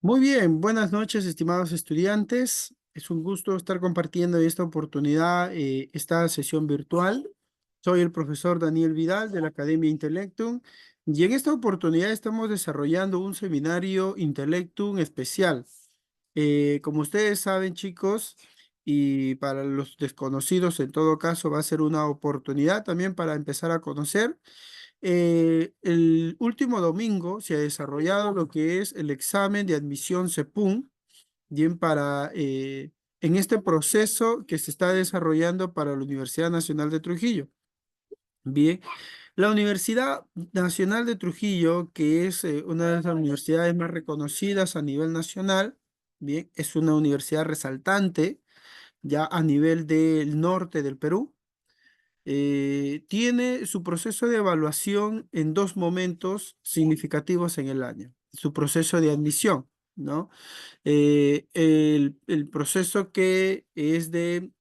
Muy bien, buenas noches, estimados estudiantes. Es un gusto estar compartiendo esta oportunidad, esta sesión virtual. Soy el profesor Daniel Vidal de la Academia Intellectum y en esta oportunidad estamos desarrollando un seminario Intellectum especial. Como ustedes saben, chicos, y para los desconocidos, en todo caso, va a ser una oportunidad también para empezar a conocer. El último domingo se ha desarrollado lo que es el examen de admisión CEPUM, bien en este proceso que se está desarrollando para la Universidad Nacional de Trujillo. Bien, la Universidad Nacional de Trujillo, que es una de las universidades más reconocidas a nivel nacional, bien, es una universidad resaltante ya a nivel del norte del Perú. Tiene su proceso de evaluación en dos momentos significativos en el año. Su proceso de admisión, ¿no? El proceso que es de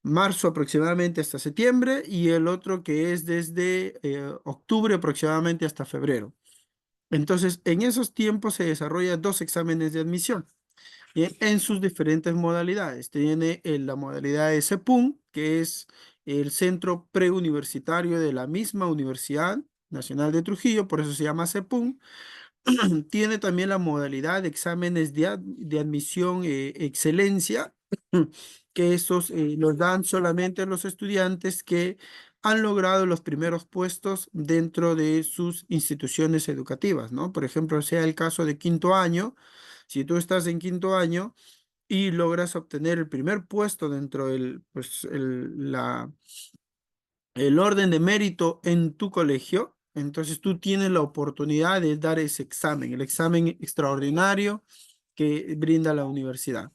marzo aproximadamente hasta septiembre y el otro que es desde octubre aproximadamente hasta febrero. Entonces, en esos tiempos se desarrollan dos exámenes de admisión. Bien, en sus diferentes modalidades. Tiene la modalidad de CEPUM, que es el centro preuniversitario de la misma Universidad Nacional de Trujillo, por eso se llama CEPUM. Tiene también la modalidad de exámenes de admisión excelencia, que esos los dan solamente los estudiantes que han logrado los primeros puestos dentro de sus instituciones educativas, ¿no? Por ejemplo, sea el caso de quinto año. Si tú estás en quinto año y logras obtener el primer puesto dentro del, pues, el orden de mérito en tu colegio, entonces tú tienes la oportunidad de dar ese examen, el examen extraordinario que brinda la universidad.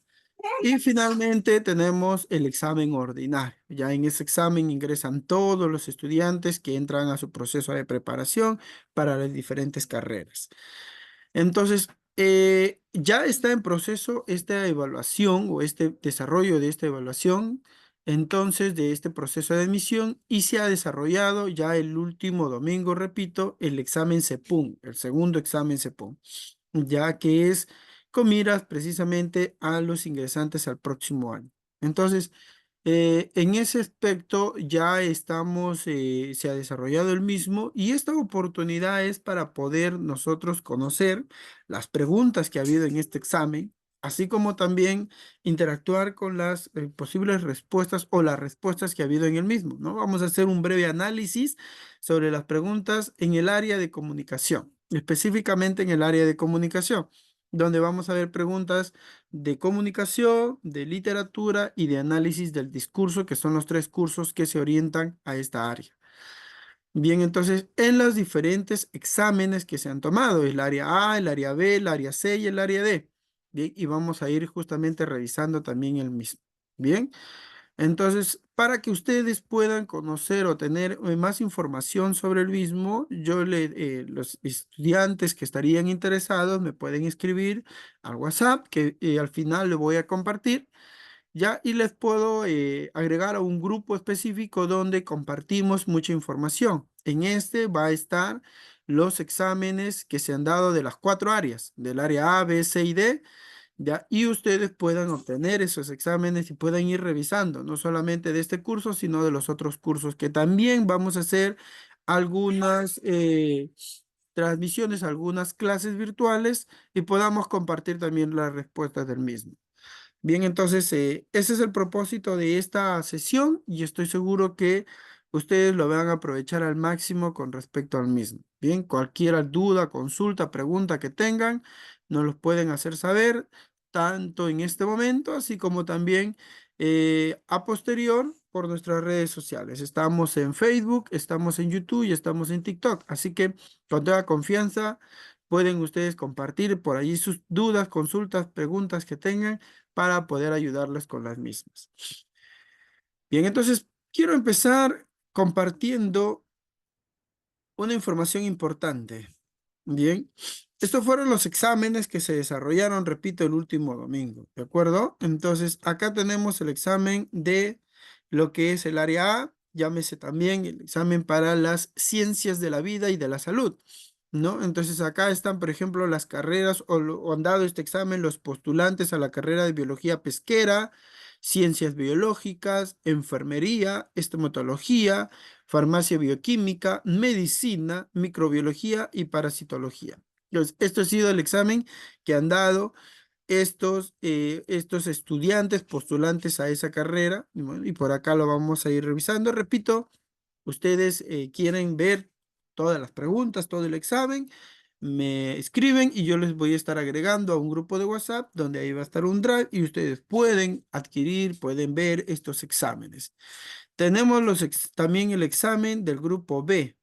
Y finalmente tenemos el examen ordinario. Ya en ese examen ingresan todos los estudiantes que entran a su proceso de preparación para las diferentes carreras. Entonces, ya está en proceso esta evaluación o este desarrollo de esta evaluación, entonces, de este proceso de admisión y se ha desarrollado ya el último domingo, repito, el examen CEPUM, el segundo examen CEPUM, ya que es con miras precisamente a los ingresantes al próximo año. Entonces, en ese aspecto ya se ha desarrollado el mismo y esta oportunidad es para poder nosotros conocer las preguntas que ha habido en este examen, así como también interactuar con las posibles respuestas o las respuestas que ha habido en el mismo, ¿no? Vamos a hacer un breve análisis sobre las preguntas en el área de comunicación, específicamente en el área de comunicación, donde vamos a ver preguntas de comunicación, de literatura y de análisis del discurso, que son los tres cursos que se orientan a esta área. Bien, entonces, en los diferentes exámenes que se han tomado, el área A, el área B, el área C y el área D. Bien, y vamos a ir justamente revisando también el mismo. Bien. Entonces, para que ustedes puedan conocer o tener más información sobre el mismo, los estudiantes que estarían interesados me pueden escribir al WhatsApp, que al final le voy a compartir, ¿ya? Y les puedo agregar a un grupo específico donde compartimos mucha información. En este va a estar los exámenes que se han dado de las cuatro áreas, del área A, B, C y D, ¿ya? Y ustedes puedan obtener esos exámenes y puedan ir revisando, no solamente de este curso, sino de los otros cursos que también vamos a hacer algunas transmisiones, algunas clases virtuales y podamos compartir también las respuestas del mismo. Bien, entonces ese es el propósito de esta sesión y estoy seguro que ustedes lo van a aprovechar al máximo con respecto al mismo. Bien, cualquier duda, consulta, pregunta que tengan, nos los pueden hacer saber tanto en este momento, así como también a posterior por nuestras redes sociales. Estamos en Facebook, estamos en YouTube y estamos en TikTok, así que con toda confianza pueden ustedes compartir por allí sus dudas, consultas, preguntas que tengan para poder ayudarles con las mismas. Bien, entonces quiero empezar compartiendo una información importante. Bien, estos fueron los exámenes que se desarrollaron, repito, el último domingo, ¿de acuerdo? Entonces, acá tenemos el examen de lo que es el área A, llámese también el examen para las ciencias de la vida y de la salud. ¿no? Entonces acá están, por ejemplo, las carreras o han dado este examen los postulantes a la carrera de biología pesquera, ciencias biológicas, enfermería, estomatología, farmacia bioquímica, medicina, microbiología y parasitología. Entonces, esto ha sido el examen que han dado estos estudiantes postulantes a esa carrera. Y, bueno, y por acá lo vamos a ir revisando. Repito, ustedes quieren ver todas las preguntas, todo el examen, me escriben y yo les voy a estar agregando a un grupo de WhatsApp donde ahí va a estar un drive y ustedes pueden adquirir, pueden ver estos exámenes. Tenemos también el examen del grupo B.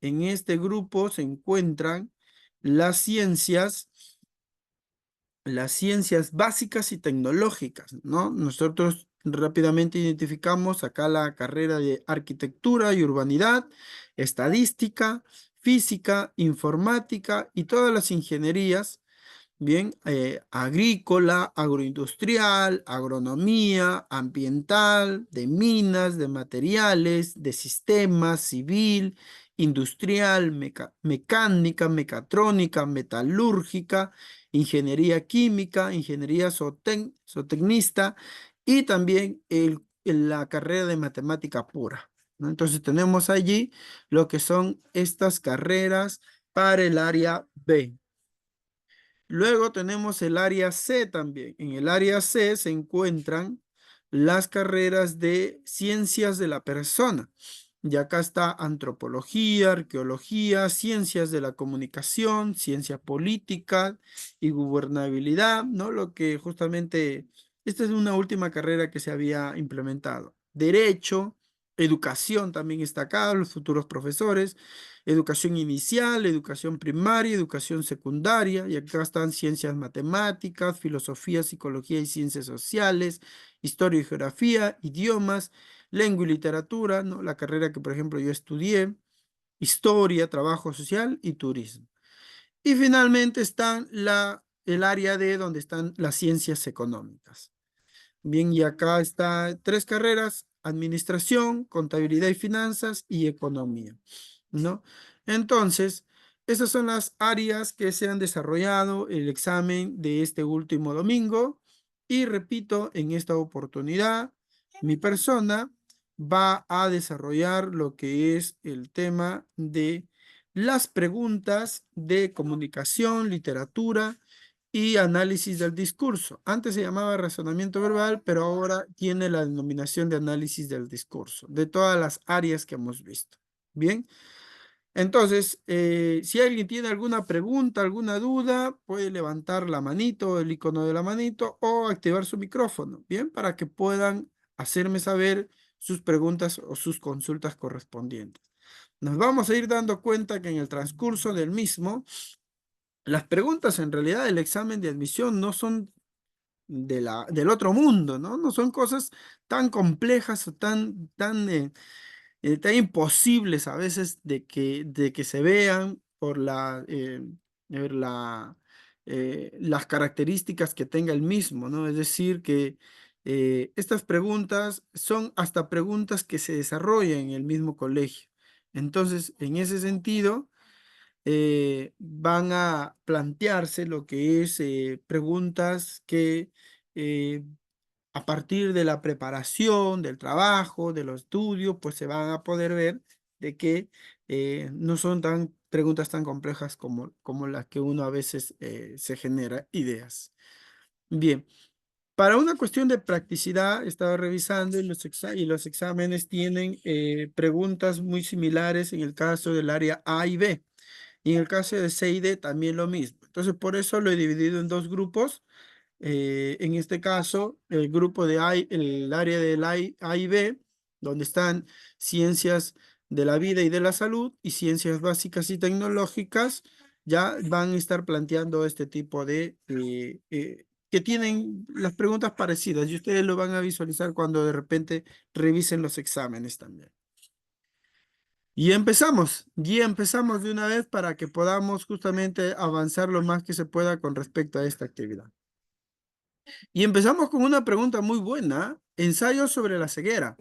En este grupo se encuentran las ciencias básicas y tecnológicas, ¿no? Nosotros rápidamente identificamos acá la carrera de arquitectura y urbanidad, estadística, física, informática y todas las ingenierías. Bien, agrícola, agroindustrial, agronomía, ambiental, de minas, de materiales, de sistemas, civil, industrial, mecánica, mecatrónica, metalúrgica, ingeniería química, ingeniería zootecnista y también la carrera de matemática pura, ¿no? Entonces tenemos allí lo que son estas carreras para el área B. Luego tenemos el área C también. En el área C se encuentran las carreras de ciencias de la persona. Y acá está antropología, arqueología, ciencias de la comunicación, ciencia política y gobernabilidad, ¿no? Lo que justamente, esta es una última carrera que se había implementado. Derecho, educación también está acá, los futuros profesores, educación inicial, educación primaria, educación secundaria, y acá están ciencias matemáticas, filosofía, psicología y ciencias sociales, historia y geografía, idiomas, lengua y literatura, ¿no? La carrera que, por ejemplo, yo estudié, historia, trabajo social y turismo. Y finalmente están el área de donde están las ciencias económicas. Bien, y acá está tres carreras: administración, contabilidad y finanzas y economía, ¿no? Entonces, esas son las áreas que se han desarrollado el examen de este último domingo. Y repito, en esta oportunidad, mi persona va a desarrollar lo que es el tema de las preguntas de comunicación, literatura y análisis del discurso. Antes se llamaba razonamiento verbal, pero ahora tiene la denominación de análisis del discurso, de todas las áreas que hemos visto. Bien, entonces, si alguien tiene alguna pregunta, alguna duda, puede levantar la manito, el icono de la manito, o activar su micrófono, bien, para que puedan hacerme saber sus preguntas o sus consultas correspondientes. Nos vamos a ir dando cuenta que en el transcurso del mismo, las preguntas en realidad del examen de admisión no son del otro mundo, ¿no? No son cosas tan complejas o tan imposibles a veces de que se vean por las características que tenga el mismo, ¿no? Es decir, que estas preguntas son hasta preguntas que se desarrollan en el mismo colegio. Entonces, en ese sentido, van a plantearse lo que es preguntas que eh, a partir de la preparación, del trabajo, de los estudios, pues se van a poder ver de que no son preguntas tan complejas como las que uno a veces se genera ideas. Bien, para una cuestión de practicidad, estaba revisando y los exámenes tienen preguntas muy similares en el caso del área A y B. Y en el caso de C y D también lo mismo. Entonces, por eso lo he dividido en dos grupos. En este caso, el grupo de A, el área del A y B, donde están ciencias de la vida y de la salud y ciencias básicas y tecnológicas, ya van a estar planteando este tipo que tienen las preguntas parecidas y ustedes lo van a visualizar cuando de repente revisen los exámenes también. Y empezamos de una vez para que podamos justamente avanzar lo más que se pueda con respecto a esta actividad. Y empezamos con una pregunta muy buena: ensayo sobre la ceguera.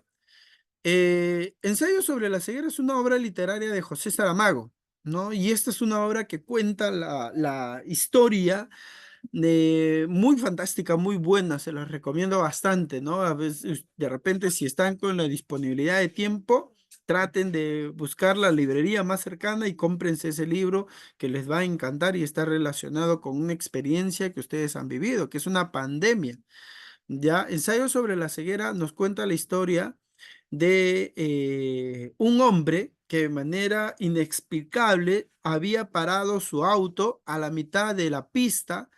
Ensayo sobre la ceguera es una obra literaria de José Saramago. ¿no? Y esta es una obra que cuenta la historia muy fantástica, muy buena, se las recomiendo bastante, ¿no? A veces, de repente, si están con la disponibilidad de tiempo, traten de buscar la librería más cercana y cómprense ese libro que les va a encantar y está relacionado con una experiencia que ustedes han vivido, que es una pandemia. Ya, Ensayo sobre la ceguera nos cuenta la historia de un hombre que de manera inexplicable había parado su auto a la mitad de la pista,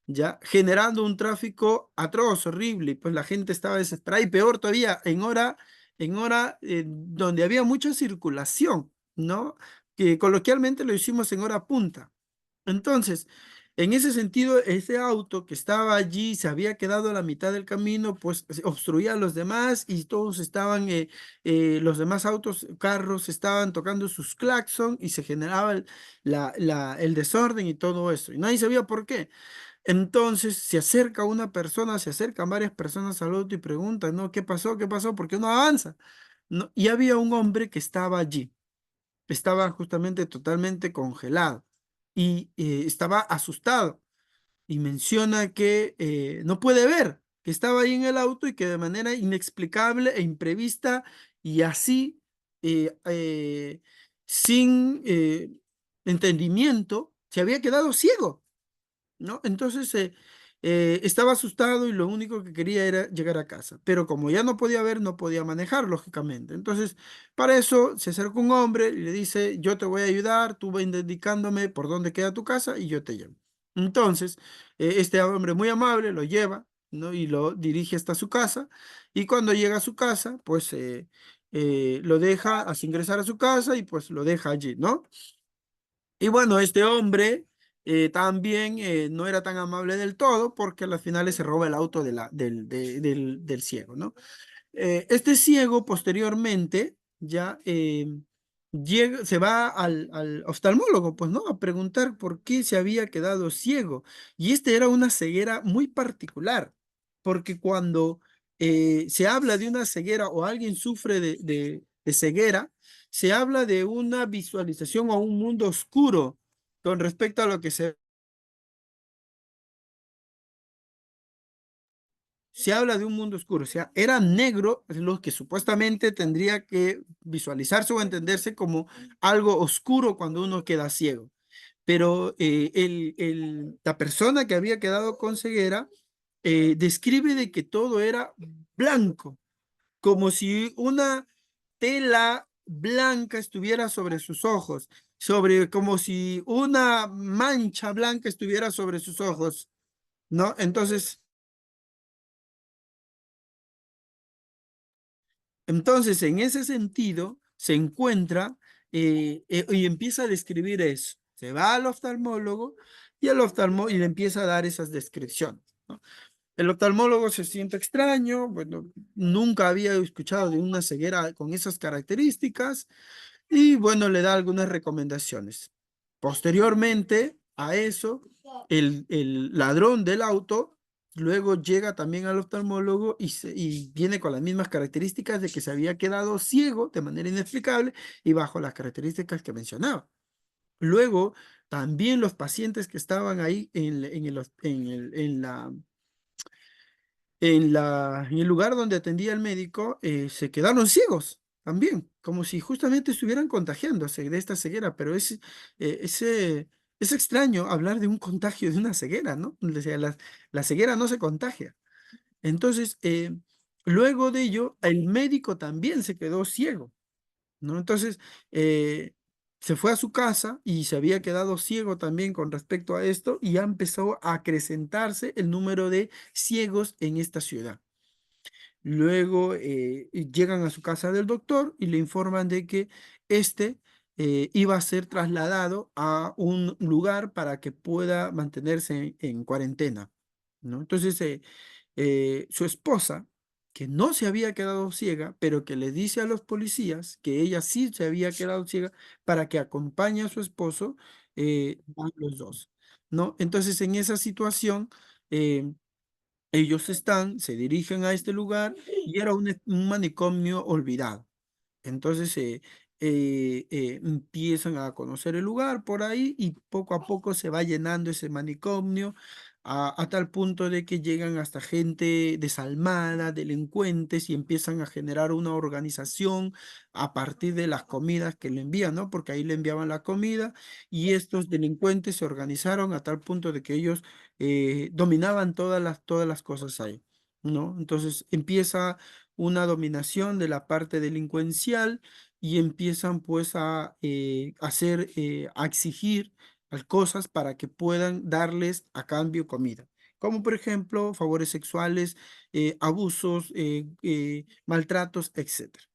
ya generando un tráfico atroz, horrible, y pues la gente estaba desesperada y peor todavía en hora donde había mucha circulación, ¿no? Que coloquialmente lo hicimos en hora punta. Entonces, en ese sentido, ese auto que estaba allí se había quedado a la mitad del camino, pues obstruía a los demás y todos estaban, los demás autos, carros estaban tocando sus claxon y se generaba el desorden y todo eso. Y nadie sabía por qué. Entonces se acerca una persona, se acercan varias personas al auto y preguntan, ¿no? ¿Qué pasó? ¿Qué pasó? ¿Por qué no avanza? ¿No? Y había un hombre que estaba allí, estaba justamente totalmente congelado y estaba asustado y menciona que no puede ver, que estaba ahí en el auto y que de manera inexplicable e imprevista y así, eh, eh, sin entendimiento, se había quedado ciego. ¿No? Entonces estaba asustado y lo único que quería era llegar a casa. Pero como ya no podía ver, no podía manejar, lógicamente. Entonces, para eso se acerca un hombre y le dice, yo te voy a ayudar, tú ven indicándome por dónde queda tu casa y yo te llevo. Entonces, este hombre muy amable lo lleva, ¿no? Y lo dirige hasta su casa. Y cuando llega a su casa, pues lo deja, hace ingresar a su casa y pues lo deja allí, ¿no? Y bueno, este hombre también no era tan amable del todo porque al final se roba el auto del ciego, ¿no? Este ciego posteriormente ya se va al oftalmólogo, pues, ¿no? A preguntar por qué se había quedado ciego. Y este era una ceguera muy particular, porque cuando se habla de una ceguera o alguien sufre de ceguera, se habla de una visualización o un mundo oscuro con respecto a lo que se habla de un mundo oscuro, o sea, era negro, es lo que supuestamente tendría que visualizarse o entenderse como algo oscuro cuando uno queda ciego. Pero la persona que había quedado con ceguera describe de que todo era blanco, como si una tela blanca estuviera sobre sus ojos, como si una mancha blanca estuviera sobre sus ojos, ¿no? Entonces, en ese sentido, se encuentra y empieza a describir eso. Se va al oftalmólogo y y le empieza a dar esas descripciones, ¿no? El oftalmólogo se siente extraño, bueno, nunca había escuchado de una ceguera con esas características y bueno, le da algunas recomendaciones. Posteriormente a eso, el ladrón del auto luego llega también al oftalmólogo y viene con las mismas características de que se había quedado ciego de manera inexplicable y bajo las características que mencionaba. Luego, también los pacientes que estaban ahí en el lugar donde atendía el médico, se quedaron ciegos también, como si justamente estuvieran contagiándose de esta ceguera, pero es extraño hablar de un contagio de una ceguera, ¿no? O sea, la ceguera no se contagia. Entonces, luego de ello, el médico también se quedó ciego, ¿no? Entonces, se fue a su casa y se había quedado ciego también con respecto a esto y ya empezó a acrecentarse el número de ciegos en esta ciudad. Luego llegan a su casa del doctor y le informan de que este iba a ser trasladado a un lugar para que pueda mantenerse en cuarentena, ¿no? Entonces, su esposa, que no se había quedado ciega, pero que le dice a los policías que ella sí se había quedado ciega para que acompañe a su esposo, van los dos, ¿no? Entonces, en esa situación, eh, ellos se dirigen a este lugar y era un manicomio olvidado. Entonces, empiezan a conocer el lugar por ahí y poco a poco se va llenando ese manicomio a tal punto de que llegan hasta gente desalmada, delincuentes y empiezan a generar una organización a partir de las comidas que le envían, ¿no? Porque ahí le enviaban la comida y estos delincuentes se organizaron a tal punto de que ellos dominaban todas las cosas ahí, ¿no? Entonces empieza una dominación de la parte delincuencial y empiezan pues a hacer, a exigir cosas para que puedan darles a cambio comida. Como por ejemplo favores sexuales, abusos, maltratos, etcétera.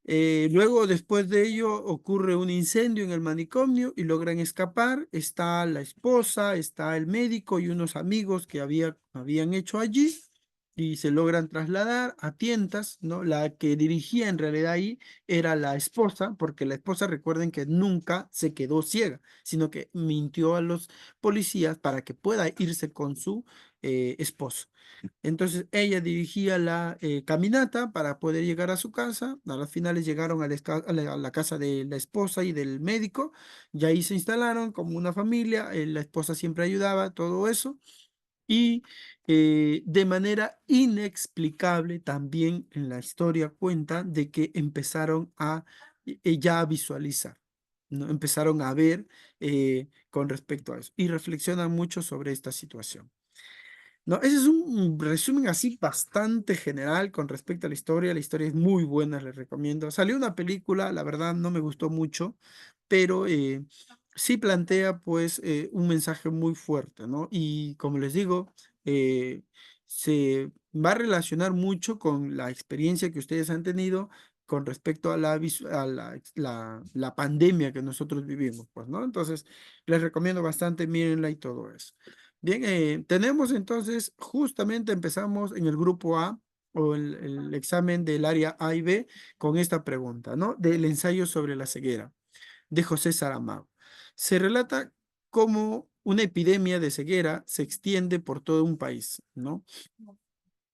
Luego, después de ello, ocurre un incendio en el manicomio y logran escapar. Está la esposa, está el médico y unos amigos que habían hecho allí y se logran trasladar a tientas, ¿no? La que dirigía en realidad ahí era la esposa, porque la esposa, recuerden que nunca se quedó ciega, sino que mintió a los policías para que pueda irse con su esposo. Entonces ella dirigía la caminata para poder llegar a su casa. A las finales llegaron a la casa de la esposa y del médico. Y ahí se instalaron como una familia. La esposa siempre ayudaba, todo eso. Y de manera inexplicable también en la historia cuenta de que empezaron a ya a visualizar, ¿no? Empezaron a ver con respecto a eso. Y reflexionan mucho sobre esta situación. No, ese es un resumen así bastante general con respecto a la historia. La historia es muy buena, les recomiendo. Salió una película, la verdad no me gustó mucho, pero sí plantea pues un mensaje muy fuerte, ¿no? Y como les digo, eh, se va a relacionar mucho con la experiencia que ustedes han tenido con respecto a la pandemia que nosotros vivimos, pues, ¿no? Entonces, les recomiendo bastante, mírenla y todo eso. Bien, tenemos entonces, justamente empezamos en el grupo A o el examen del área A y B con esta pregunta, ¿no? Del ensayo sobre la ceguera de José Saramago. Se relata cómo una epidemia de ceguera se extiende por todo un país, ¿no?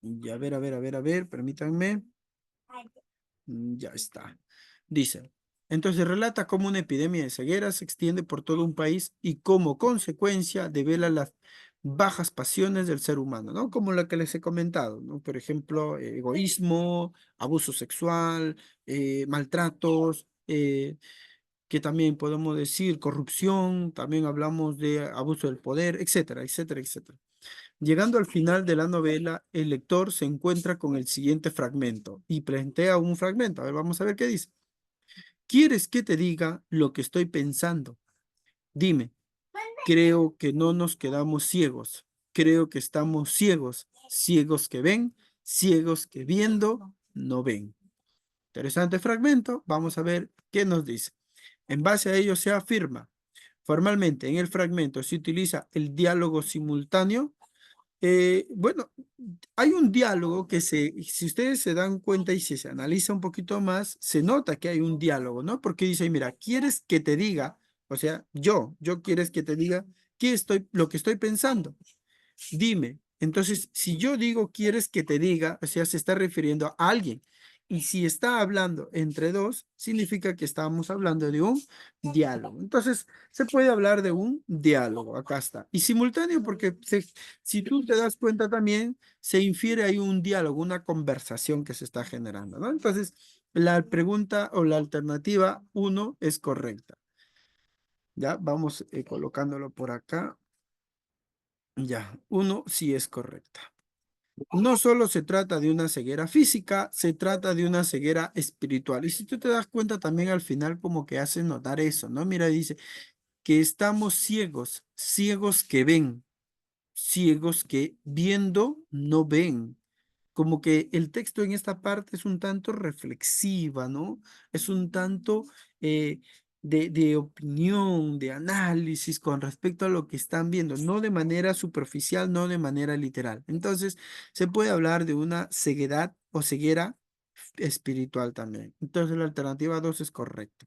Y a ver, permítanme. Ya está. Dice, entonces relata cómo una epidemia de ceguera se extiende por todo un país y como consecuencia devela las bajas pasiones del ser humano, ¿no? Como la que les he comentado, ¿no? Por ejemplo, egoísmo, abuso sexual, maltratos, que también podemos decir corrupción, también hablamos de abuso del poder, etcétera, etcétera, etcétera. Llegando al final de la novela, el lector se encuentra con el siguiente fragmento y plantea un fragmento. A ver, vamos a ver qué dice. ¿Quieres que te diga lo que estoy pensando? Dime, creo que no nos quedamos ciegos. Creo que estamos ciegos, ciegos que ven, ciegos que viendo no ven. Interesante fragmento. Vamos a ver qué nos dice. En base a ello se afirma, formalmente en el fragmento se utiliza el diálogo simultáneo. Bueno, hay un diálogo que si ustedes se dan cuenta y si se analiza un poquito más, se nota que hay un diálogo, ¿no? Porque dice, mira, ¿quieres que te diga? O sea, yo quieres que te diga lo que estoy pensando. Dime. Entonces, si yo digo, ¿quieres que te diga? O sea, se está refiriendo a alguien. Y si está hablando entre dos, significa que estamos hablando de un diálogo. Entonces, se puede hablar de un diálogo. Acá está. Y simultáneo, porque si tú te das cuenta también, se infiere ahí un diálogo, una conversación que se está generando, ¿no? Entonces, la pregunta o la alternativa uno es correcta. Ya, vamos colocándolo por acá. Ya, uno sí es correcta. No solo se trata de una ceguera física, se trata de una ceguera espiritual. Y si tú te das cuenta también al final como que hace notar eso, ¿no? Mira, dice que estamos ciegos, ciegos que ven, ciegos que viendo no ven. Como que el texto en esta parte es un tanto reflexiva, ¿no? Es un tanto eh, de opinión, de análisis con respecto a lo que están viendo, no de manera superficial, no de manera literal. Entonces, se puede hablar de una ceguedad o ceguera espiritual también. Entonces, la alternativa 2 es correcta.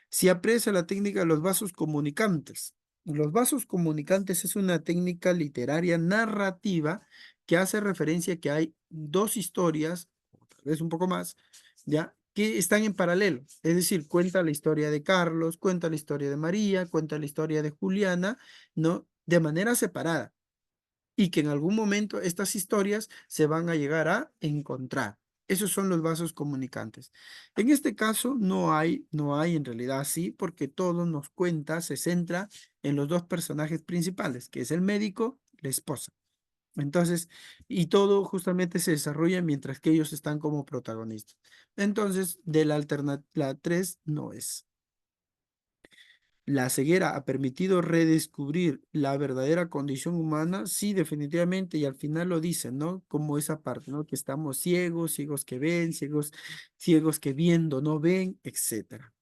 Si aprecia la técnica de los vasos comunicantes. Los vasos comunicantes es una técnica literaria narrativa que hace referencia a que hay dos historias, o tal vez un poco más, ¿ya? que están en paralelo. Es decir, cuenta la historia de Carlos, cuenta la historia de María, cuenta la historia de Juliana, ¿no? De manera separada. Y que en algún momento estas historias se van a llegar a encontrar. Esos son los vasos comunicantes. En este caso no hay en realidad así, porque todo nos cuenta, se centra en los dos personajes principales, que es el médico y la esposa. Entonces, y todo justamente se desarrolla mientras que ellos están como protagonistas. Entonces, de la alternativa, la 3 no es. ¿La ceguera ha permitido redescubrir la verdadera condición humana? Sí, definitivamente, y al final lo dicen, ¿no? Como esa parte, ¿no? Que estamos ciegos, ciegos que ven, ciegos, ciegos que viendo no ven, etcétera.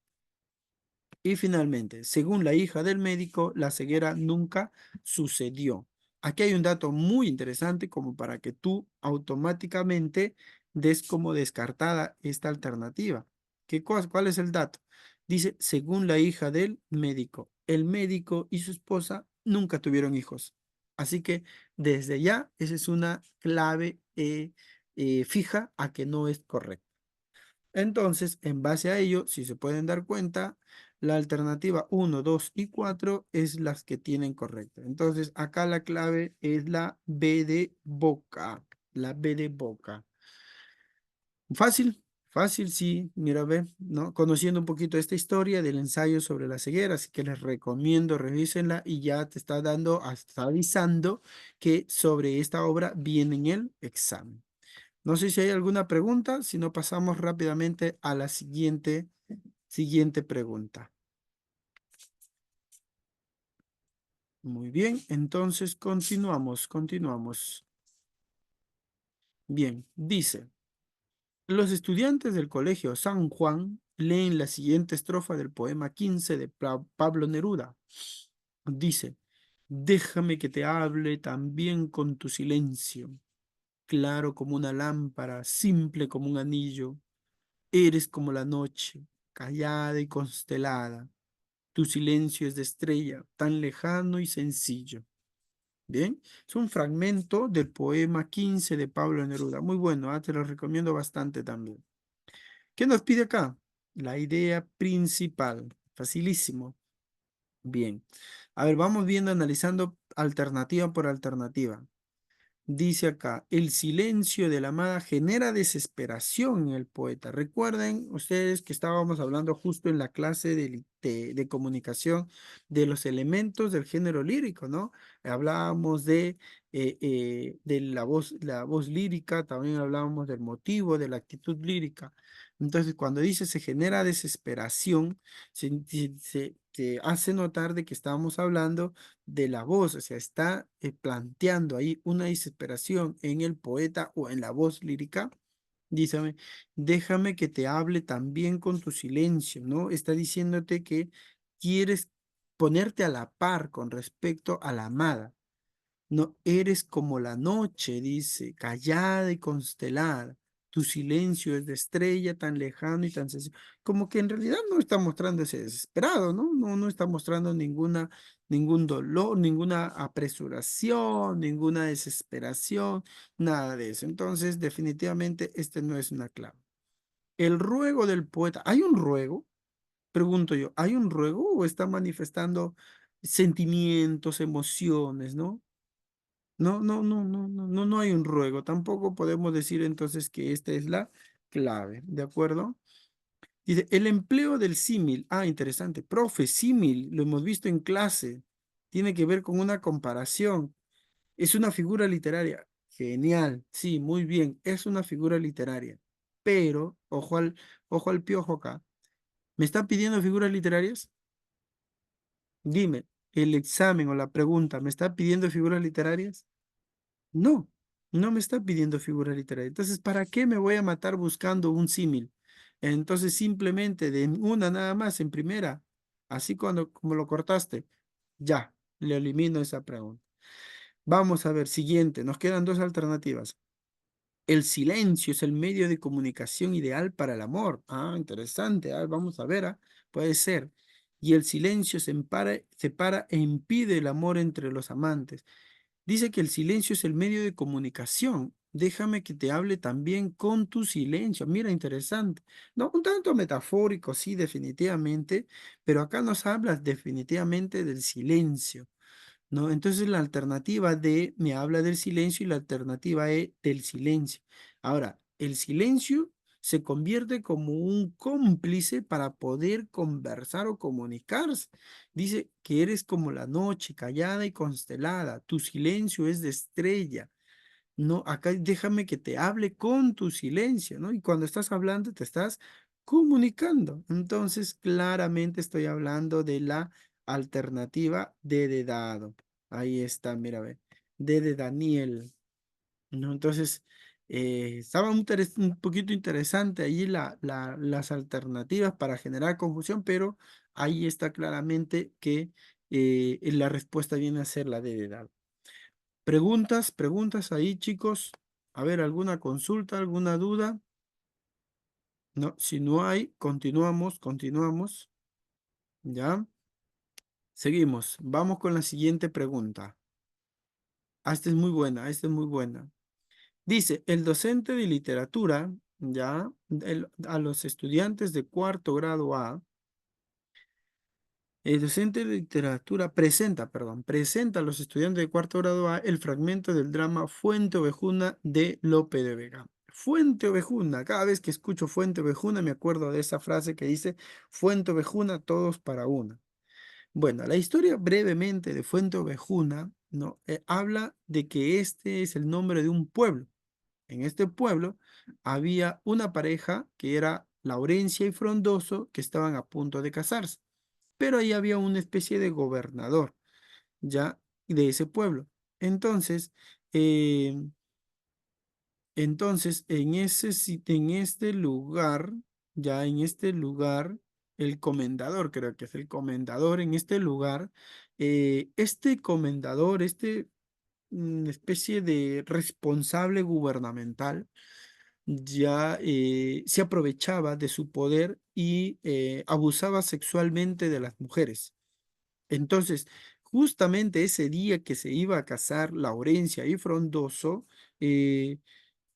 Y finalmente, según la hija del médico, la ceguera nunca sucedió. Aquí hay un dato muy interesante como para que tú automáticamente des como descartada esta alternativa. ¿Cuál es el dato? Dice, según la hija del médico, el médico y su esposa nunca tuvieron hijos. Así que desde ya, esa es una clave fija a que no es correcta. Entonces, en base a ello, si se pueden dar cuenta, la alternativa 1, 2 y 4 es las que tienen correcta. Entonces, acá la clave es la B de boca. La B de boca. Fácil, fácil, sí. Mira, ve, ¿no? Conociendo un poquito esta historia del ensayo sobre la ceguera, así que les recomiendo, revísenla y ya te está dando, está avisando que sobre esta obra viene en el examen. No sé si hay alguna pregunta, si no pasamos rápidamente a la siguiente pregunta. Muy bien, entonces continuamos. Bien, dice, los estudiantes del Colegio San Juan leen la siguiente estrofa del poema 15 de Pablo Neruda. Dice, déjame que te hable también con tu silencio, claro como una lámpara, simple como un anillo. Eres como la noche, callada y constelada. Tu silencio es de estrella, tan lejano y sencillo. Bien, es un fragmento del poema 15 de Pablo Neruda. Muy bueno, te lo recomiendo bastante también. ¿Qué nos pide acá? La idea principal. Facilísimo. Bien. A ver, vamos viendo, analizando alternativa por alternativa. Dice acá, el silencio de la amada genera desesperación en el poeta. Recuerden ustedes que estábamos hablando justo en la clase de comunicación de los elementos del género lírico, ¿no? Hablábamos de la voz lírica, también hablábamos del motivo, de la actitud lírica. Entonces, cuando dice se genera desesperación, se hace notar de que estábamos hablando de la voz, o sea, está planteando ahí una desesperación en el poeta o en la voz lírica. Dígame, déjame que te hable también con tu silencio, ¿no? Está diciéndote que quieres ponerte a la par con respecto a la amada. No eres como la noche, dice, callada y constelada. Tu silencio es de estrella tan lejano y tan sencillo. Como que en realidad no está mostrando ese desesperado, ¿no? No está mostrando ningún dolor, ninguna apresuración, ninguna desesperación, nada de eso. Entonces, definitivamente, este no es una clave. El ruego del poeta, ¿hay un ruego? Pregunto yo, ¿hay un ruego o está manifestando sentimientos, emociones, ¿no? No hay un ruego. Tampoco podemos decir entonces que esta es la clave, ¿de acuerdo? Dice, el empleo del símil. Ah, interesante. Profe, símil, lo hemos visto en clase. Tiene que ver con una comparación. Es una figura literaria. Genial. Sí, muy bien. Es una figura literaria. Pero, ojo al piojo acá. ¿Me está pidiendo figuras literarias? Dime, el examen o la pregunta, ¿me está pidiendo figuras literarias? No, no me está pidiendo figura literaria. Entonces, ¿para qué me voy a matar buscando un símil? Entonces, simplemente de una nada más en primera, así como lo cortaste, ya, le elimino esa pregunta. Vamos a ver, siguiente, nos quedan dos alternativas. El silencio es el medio de comunicación ideal para el amor. Ah, interesante. Vamos a ver, puede ser. Y el silencio separa e impide el amor entre los amantes. Dice que el silencio es el medio de comunicación. déjame que te hable también con tu silencio. Mira, interesante. No, un tanto metafórico, sí, definitivamente, pero acá nos hablas definitivamente del silencio, ¿no? Entonces la alternativa D me habla del silencio y la alternativa E del silencio. Ahora, el silencio se convierte como un cómplice para poder conversar o comunicarse. Dice que eres como la noche, callada y constelada. Tu silencio es de estrella. No, acá déjame que te hable con tu silencio, ¿no? Y cuando estás hablando, te estás comunicando. Entonces, claramente estoy hablando de la alternativa D de dado. Ahí está, mira, ve. D de Daniel, ¿no? Entonces, estaba un poquito interesante ahí las alternativas para generar confusión, pero ahí está claramente que la respuesta viene a ser la D de dado. Preguntas, preguntas ahí, chicos. A ver, ¿alguna consulta, alguna duda? No, si no hay, continuamos, continuamos. ¿Ya? Seguimos. Vamos con la siguiente pregunta. Esta es muy buena, esta es muy buena. Dice, el docente de literatura, ¿ya? A los estudiantes de cuarto grado A, el docente de literatura presenta a los estudiantes de cuarto grado A el fragmento del drama Fuente Ovejuna de Lope de Vega. Fuente Ovejuna, cada vez que escucho Fuente Ovejuna me acuerdo de esa frase que dice Fuente Ovejuna, todos para una. Bueno, la historia brevemente de Fuente Ovejuna, ¿no? Habla de que este es el nombre de un pueblo. En este pueblo había una pareja que era Laurencia y Frondoso que estaban a punto de casarse, pero ahí había una especie de gobernador, ya, de ese pueblo. Entonces, eh, en este lugar, ya en este lugar, el comendador, creo que es el comendador en este lugar, este comendador, especie de responsable gubernamental, ya se aprovechaba de su poder y abusaba sexualmente de las mujeres. Entonces, justamente ese día que se iba a casar Laurencia y Frondoso, eh,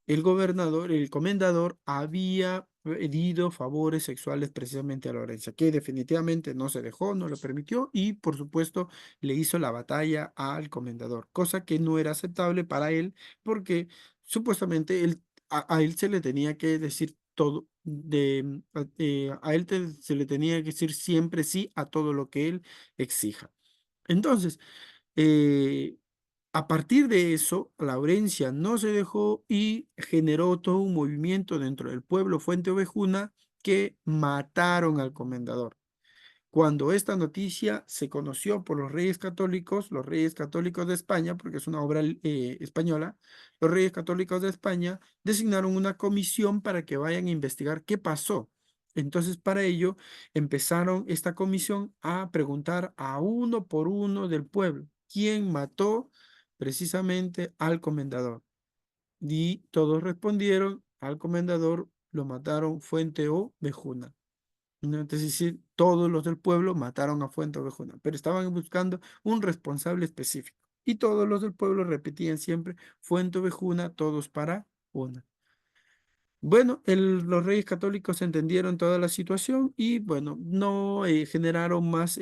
el gobernador, el comendador, había pedido favores sexuales precisamente a Laurencia, que definitivamente no se dejó, no lo permitió y por supuesto le hizo la batalla al comendador, cosa que no era aceptable para él porque supuestamente a él se le tenía que decir todo, a él se le tenía que decir siempre sí a todo lo que él exija. Entonces, eh, a partir de eso, Laurencia no se dejó y generó todo un movimiento dentro del pueblo Fuente Ovejuna que mataron al comendador. Cuando esta noticia se conoció por los reyes católicos de España, porque es una obra española, los reyes católicos de España designaron una comisión para que vayan a investigar qué pasó. Entonces, para ello, empezaron esta comisión a preguntar a uno por uno del pueblo, ¿quién mató precisamente al comendador? Y todos respondieron, al comendador lo mataron Fuente o Vejuna. ¿No? Entonces, es decir, todos los del pueblo mataron a Fuente Ovejuna, pero estaban buscando un responsable específico. Y todos los del pueblo repetían siempre, Fuente Ovejuna, todos para una. Bueno, los reyes católicos entendieron toda la situación y, bueno, no generaron más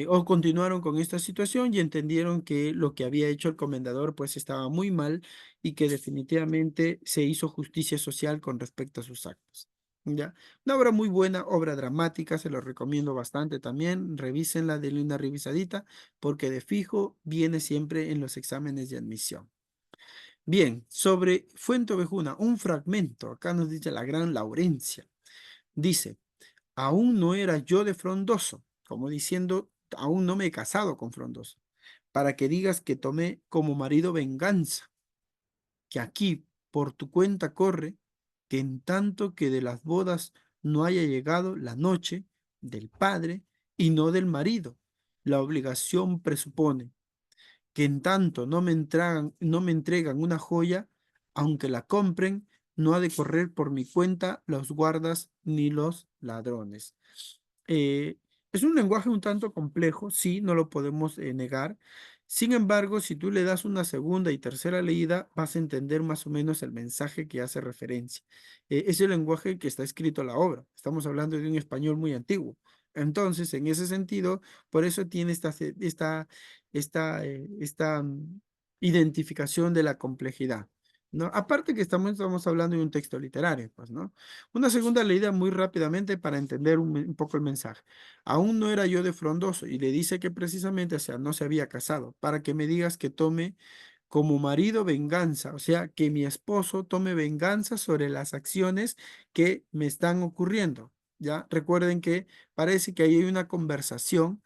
o continuaron con esta situación y entendieron que lo que había hecho el comendador pues estaba muy mal y que definitivamente se hizo justicia social con respecto a sus actos. ¿Ya? Una obra muy buena, obra dramática, se lo recomiendo bastante también. Revísenla, denle una revisadita, porque de fijo viene siempre en los exámenes de admisión. Bien, sobre Fuente Ovejuna, un fragmento. Acá nos dice la gran Laurencia. Dice, aún no era yo de Frondoso, como diciendo, aún no me he casado con Frondoso, para que digas que tomé como marido venganza, que aquí por tu cuenta corre, que en tanto que de las bodas no haya llegado la noche del padre y no del marido, la obligación presupone que en tanto no me entregan una joya, aunque la compren, no ha de correr por mi cuenta los guardas ni los ladrones. Eh, es un lenguaje un tanto complejo, sí, no lo podemos negar. Sin embargo, si tú le das una segunda y tercera leída, vas a entender más o menos el mensaje que hace referencia. Es el lenguaje que está escrito en la obra. Estamos hablando de un español muy antiguo. Entonces, en ese sentido, por eso tiene esta identificación de la complejidad, ¿no? Aparte que estamos hablando de un texto literario, pues, ¿no? Una segunda leída muy rápidamente para entender un poco el mensaje. Aún no era yo de frondoso y le dice que precisamente, o sea, no se había casado, para que me digas que tome como marido venganza, o sea, que mi esposo tome venganza sobre las acciones que me están ocurriendo, ¿ya? Recuerden que parece que ahí hay una conversación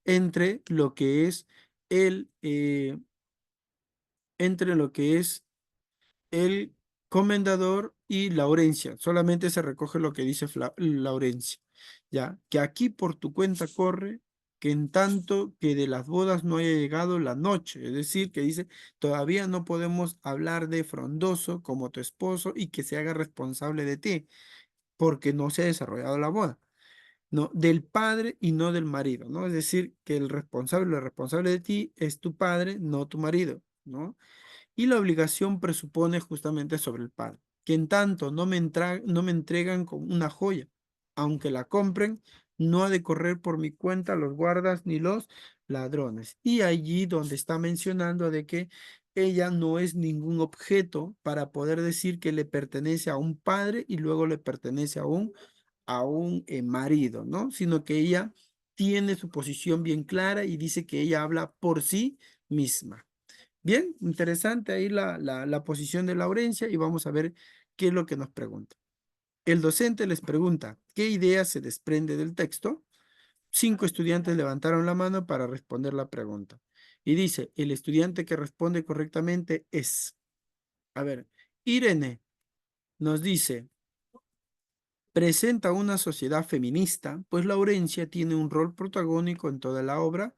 entre lo que es el, eh, entre lo que es el comendador y Laurencia. Solamente se recoge lo que dice Laurencia. Ya, que aquí por tu cuenta corre, que en tanto que de las bodas no haya llegado la noche. Es decir, que dice, todavía no podemos hablar de Frondoso como tu esposo y que se haga responsable de ti, porque no se ha desarrollado la boda. No, del padre y no del marido, ¿no? Es decir, que el responsable de ti es tu padre, no tu marido, ¿no? Y la obligación presupone justamente sobre el padre, que en tanto no me entregan con una joya, aunque la compren, no ha de correr por mi cuenta los guardas ni los ladrones. Y allí donde está mencionando de que ella no es ningún objeto para poder decir que le pertenece a un padre y luego le pertenece a un marido, ¿no? Sino que ella tiene su posición bien clara y dice que ella habla por sí misma. Bien, interesante ahí la posición de Laurencia y vamos a ver qué es lo que nos pregunta. El docente les pregunta, ¿qué idea se desprende del texto? 5 estudiantes levantaron la mano para responder la pregunta. Y dice, el estudiante que responde correctamente es, a ver, Irene nos dice, presenta una sociedad feminista, pues Laurencia tiene un rol protagónico en toda la obra.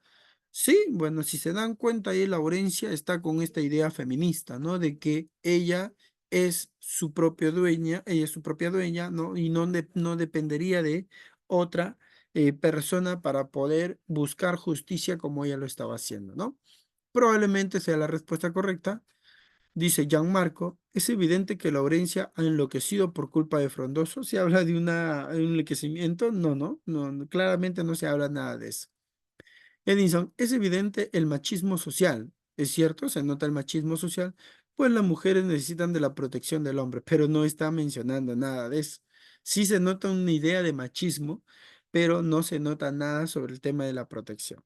Sí, bueno, si se dan cuenta ahí, Laurencia está con esta idea feminista, ¿no? De que ella es su propia dueña, ella es su propia dueña, ¿no? Y no dependería de otra persona para poder buscar justicia como ella lo estaba haciendo, ¿no? Probablemente sea la respuesta correcta. Dice Gianmarco, es evidente que Laurencia ha enloquecido por culpa de Frondoso. ¿Se habla de un enloquecimiento? No, no, no, claramente no se habla nada de eso. Edison, es evidente el machismo social. Es cierto, se nota el machismo social, pues las mujeres necesitan de la protección del hombre, pero no está mencionando nada de eso. Sí se nota una idea de machismo, pero no se nota nada sobre el tema de la protección.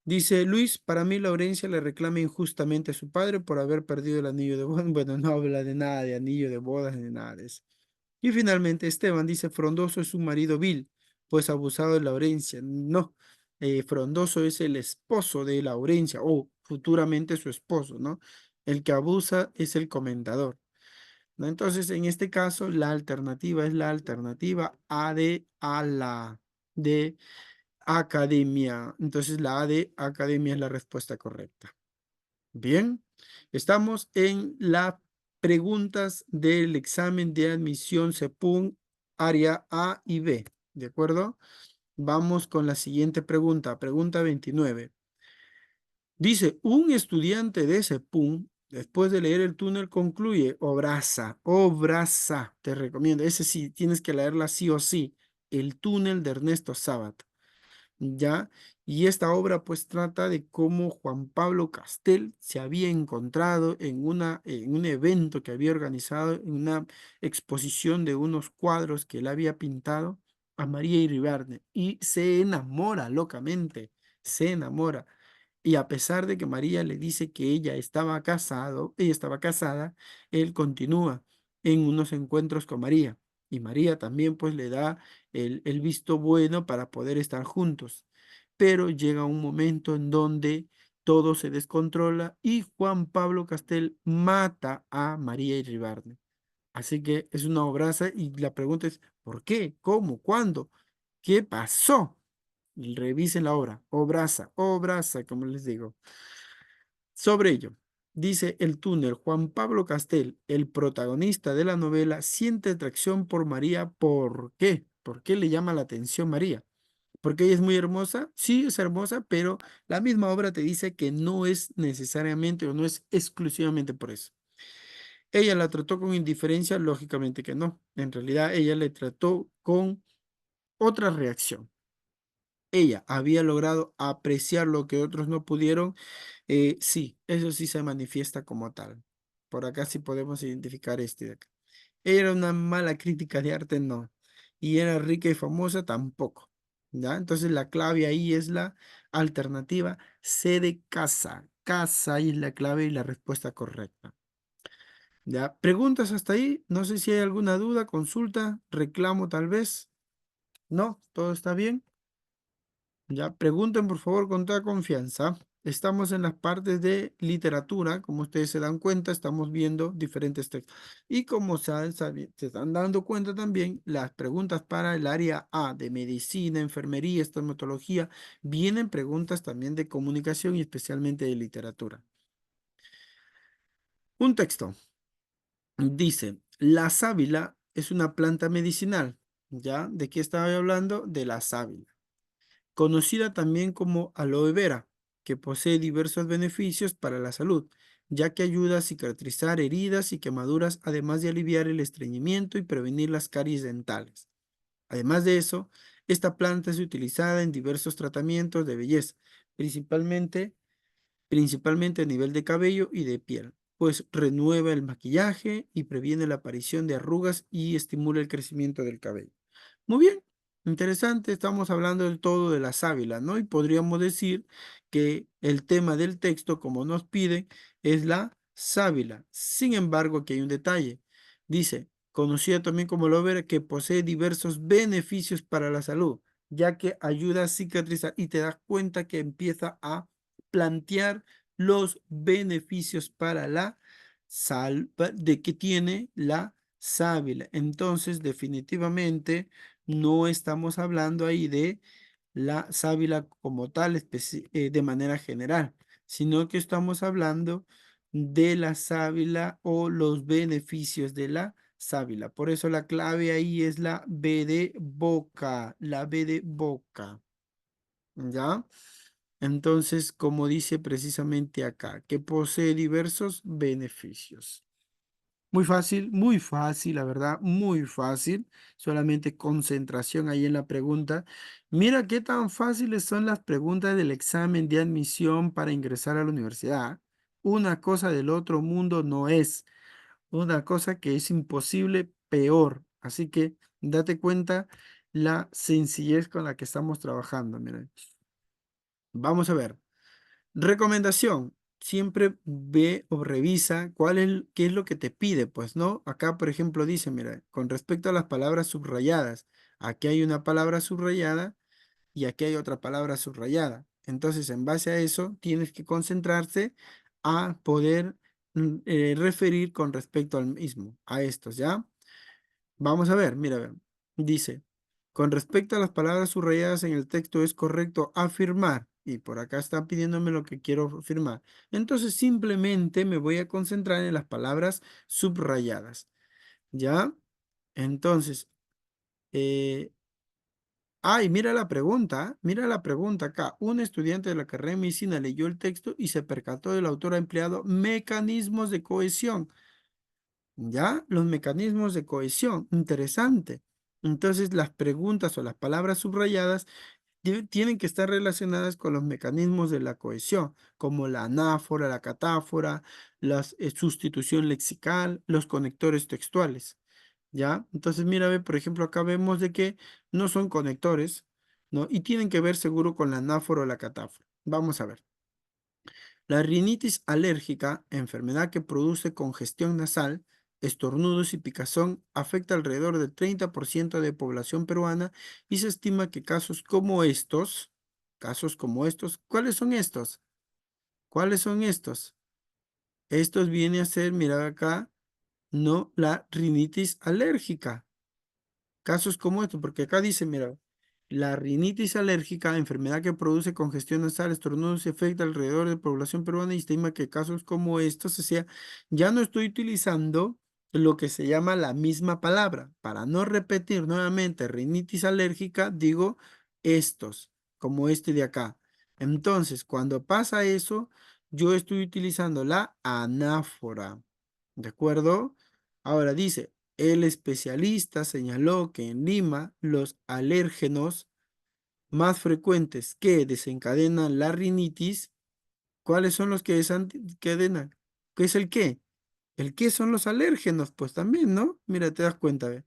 Dice Luis, para mí Laurencia le reclama injustamente a su padre por haber perdido el anillo de bodas. Bueno, no habla de nada de anillo de bodas ni nada de eso. Y finalmente Esteban dice, Frondoso es un marido vil, pues abusado de Laurencia. No, Frondoso es el esposo de Laurencia, o futuramente su esposo, ¿no? El que abusa es el comendador, ¿no? Entonces, en este caso, la alternativa es la alternativa A de a la de academia. Entonces, la A de academia es la respuesta correcta. Bien, estamos en las preguntas del examen de admisión CEPUN área A y B, ¿de acuerdo? Vamos con la siguiente pregunta, pregunta 29. Dice, un estudiante de CEPUN, después de leer el túnel, concluye, obraza, te recomiendo, ese sí, tienes que leerla sí o sí, el túnel de Ernesto Sábato. ¿Ya? Y esta obra pues trata de cómo Juan Pablo Castel se había encontrado en un evento que había organizado, en una exposición de unos cuadros que él había pintado a María Iribarne y se enamora locamente, se enamora. Y a pesar de que María le dice que ella estaba casada, él continúa en unos encuentros con María. Y María también pues le da el visto bueno para poder estar juntos. Pero llega un momento en donde todo se descontrola y Juan Pablo Castel mata a María Iribarne. Así que es una obraza y la pregunta es, ¿por qué? ¿Cómo? ¿Cuándo? ¿Qué pasó? Revisen la obra. Obraza, obraza, como les digo. Sobre ello, dice el túnel, Juan Pablo Castel, el protagonista de la novela, siente atracción por María. ¿Por qué? ¿Por qué le llama la atención María? ¿Porque ella es muy hermosa? Sí, es hermosa, pero la misma obra te dice que no es necesariamente o no es exclusivamente por eso. Ella la trató con indiferencia, lógicamente que no. En realidad, ella le trató con otra reacción. Ella había logrado apreciar lo que otros no pudieron. Sí, eso sí se manifiesta como tal. Por acá sí podemos identificar este de acá. ¿Era una mala crítica de arte? No. ¿Y era rica y famosa? Tampoco. ¿Ya? Entonces la clave ahí es la alternativa C de casa. Casa ahí es la clave y la respuesta correcta. ¿Ya? ¿Preguntas hasta ahí? No sé si hay alguna duda, consulta, reclamo tal vez. ¿No? ¿Todo está bien? Ya, pregunten por favor con toda confianza. Estamos en las partes de literatura, como ustedes se dan cuenta, estamos viendo diferentes textos. Y como se están dando cuenta también, las preguntas para el área A de medicina, enfermería, estomatología, vienen preguntas también de comunicación y especialmente de literatura. Un texto dice, la sábila es una planta medicinal. ¿Ya? ¿De qué estaba hablando? De la sábila, conocida también como aloe vera, que posee diversos beneficios para la salud, ya que ayuda a cicatrizar heridas y quemaduras, además de aliviar el estreñimiento y prevenir las caries dentales. Además de eso, esta planta es utilizada en diversos tratamientos de belleza, principalmente, principalmente a nivel de cabello y de piel, pues renueva el maquillaje y previene la aparición de arrugas y estimula el crecimiento del cabello. Muy bien, interesante. Estamos hablando del todo de la sábila, ¿no? Y podríamos decir que el tema del texto, como nos pide, es la sábila. Sin embargo, aquí hay un detalle. Dice, conocida también como aloe vera, que posee diversos beneficios para la salud, ya que ayuda a cicatrizar y te das cuenta que empieza a plantear los beneficios para la salud de que tiene la sábila. Entonces, definitivamente no estamos hablando ahí de la sábila como tal, de manera general, sino que estamos hablando de la sábila o los beneficios de la sábila. Por eso la clave ahí es la B de boca, la B de boca, ¿ya? Entonces, como dice precisamente acá, que posee diversos beneficios. muy fácil, la verdad, muy fácil. Solamente concentración ahí en la pregunta. Mira qué tan fáciles son las preguntas del examen de admisión para ingresar a la universidad. Una cosa del otro mundo no es. Una cosa que es imposible, peor. Así que date cuenta la sencillez con la que estamos trabajando. Mira. Vamos a ver. Recomendación, siempre ve o revisa qué es lo que te pide, pues, ¿no? Acá, por ejemplo, dice, mira, con respecto a las palabras subrayadas, aquí hay una palabra subrayada y aquí hay otra palabra subrayada. Entonces, en base a eso, tienes que concentrarse a poder referir con respecto al mismo, a estos, ¿ya? Vamos a ver, mira, ve. Dice, con respecto a las palabras subrayadas en el texto es correcto afirmar, y por acá está pidiéndome lo que quiero afirmar. Entonces simplemente me voy a concentrar en las palabras subrayadas, ¿ya? Entonces, eh, ay, mira la pregunta acá. Un estudiante de la carrera de medicina leyó el texto y se percató del autor ha empleado mecanismos de cohesión. ¿Ya? Los mecanismos de cohesión. Interesante. Entonces, las preguntas o las palabras subrayadas tienen que estar relacionadas con los mecanismos de la cohesión, como la anáfora, la catáfora, la sustitución lexical, los conectores textuales. ¿Ya? Entonces, mira, ve, por ejemplo, acá vemos de que no son conectores, ¿no? Y tienen que ver seguro con la anáfora o la catáfora. Vamos a ver. La rinitis alérgica, enfermedad que produce congestión nasal, estornudos y picazón, afecta alrededor del 30% de población peruana y se estima que casos como estos, ¿cuáles son estos? ¿Cuáles son estos? Estos vienen a ser, mirad acá, no la rinitis alérgica. Casos como estos, porque acá dice, mira, la rinitis alérgica, enfermedad que produce congestión nasal, estornudos y afecta alrededor de la población peruana y estima que casos como estos, o sea, ya no estoy utilizando lo que se llama la misma palabra. Para no repetir nuevamente rinitis alérgica, digo estos, como este de acá. Entonces, cuando pasa eso, yo estoy utilizando la anáfora. ¿De acuerdo? Ahora dice, el especialista señaló que en Lima los alérgenos más frecuentes que desencadenan la rinitis, ¿cuáles son los que desencadenan? ¿Qué es el qué? El qué son los alérgenos, pues también, ¿no? Mira, te das cuenta, ¿ve?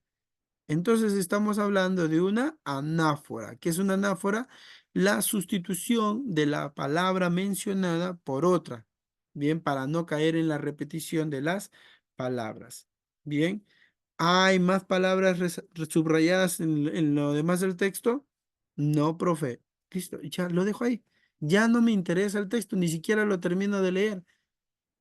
Entonces estamos hablando de una anáfora. ¿Qué es una anáfora? La sustitución de la palabra mencionada por otra. Bien, para no caer en la repetición de las palabras. Bien, ¿hay más palabras subrayadas en lo demás del texto? No, profe. Listo, ya lo dejo ahí. Ya no me interesa el texto, ni siquiera lo termino de leer.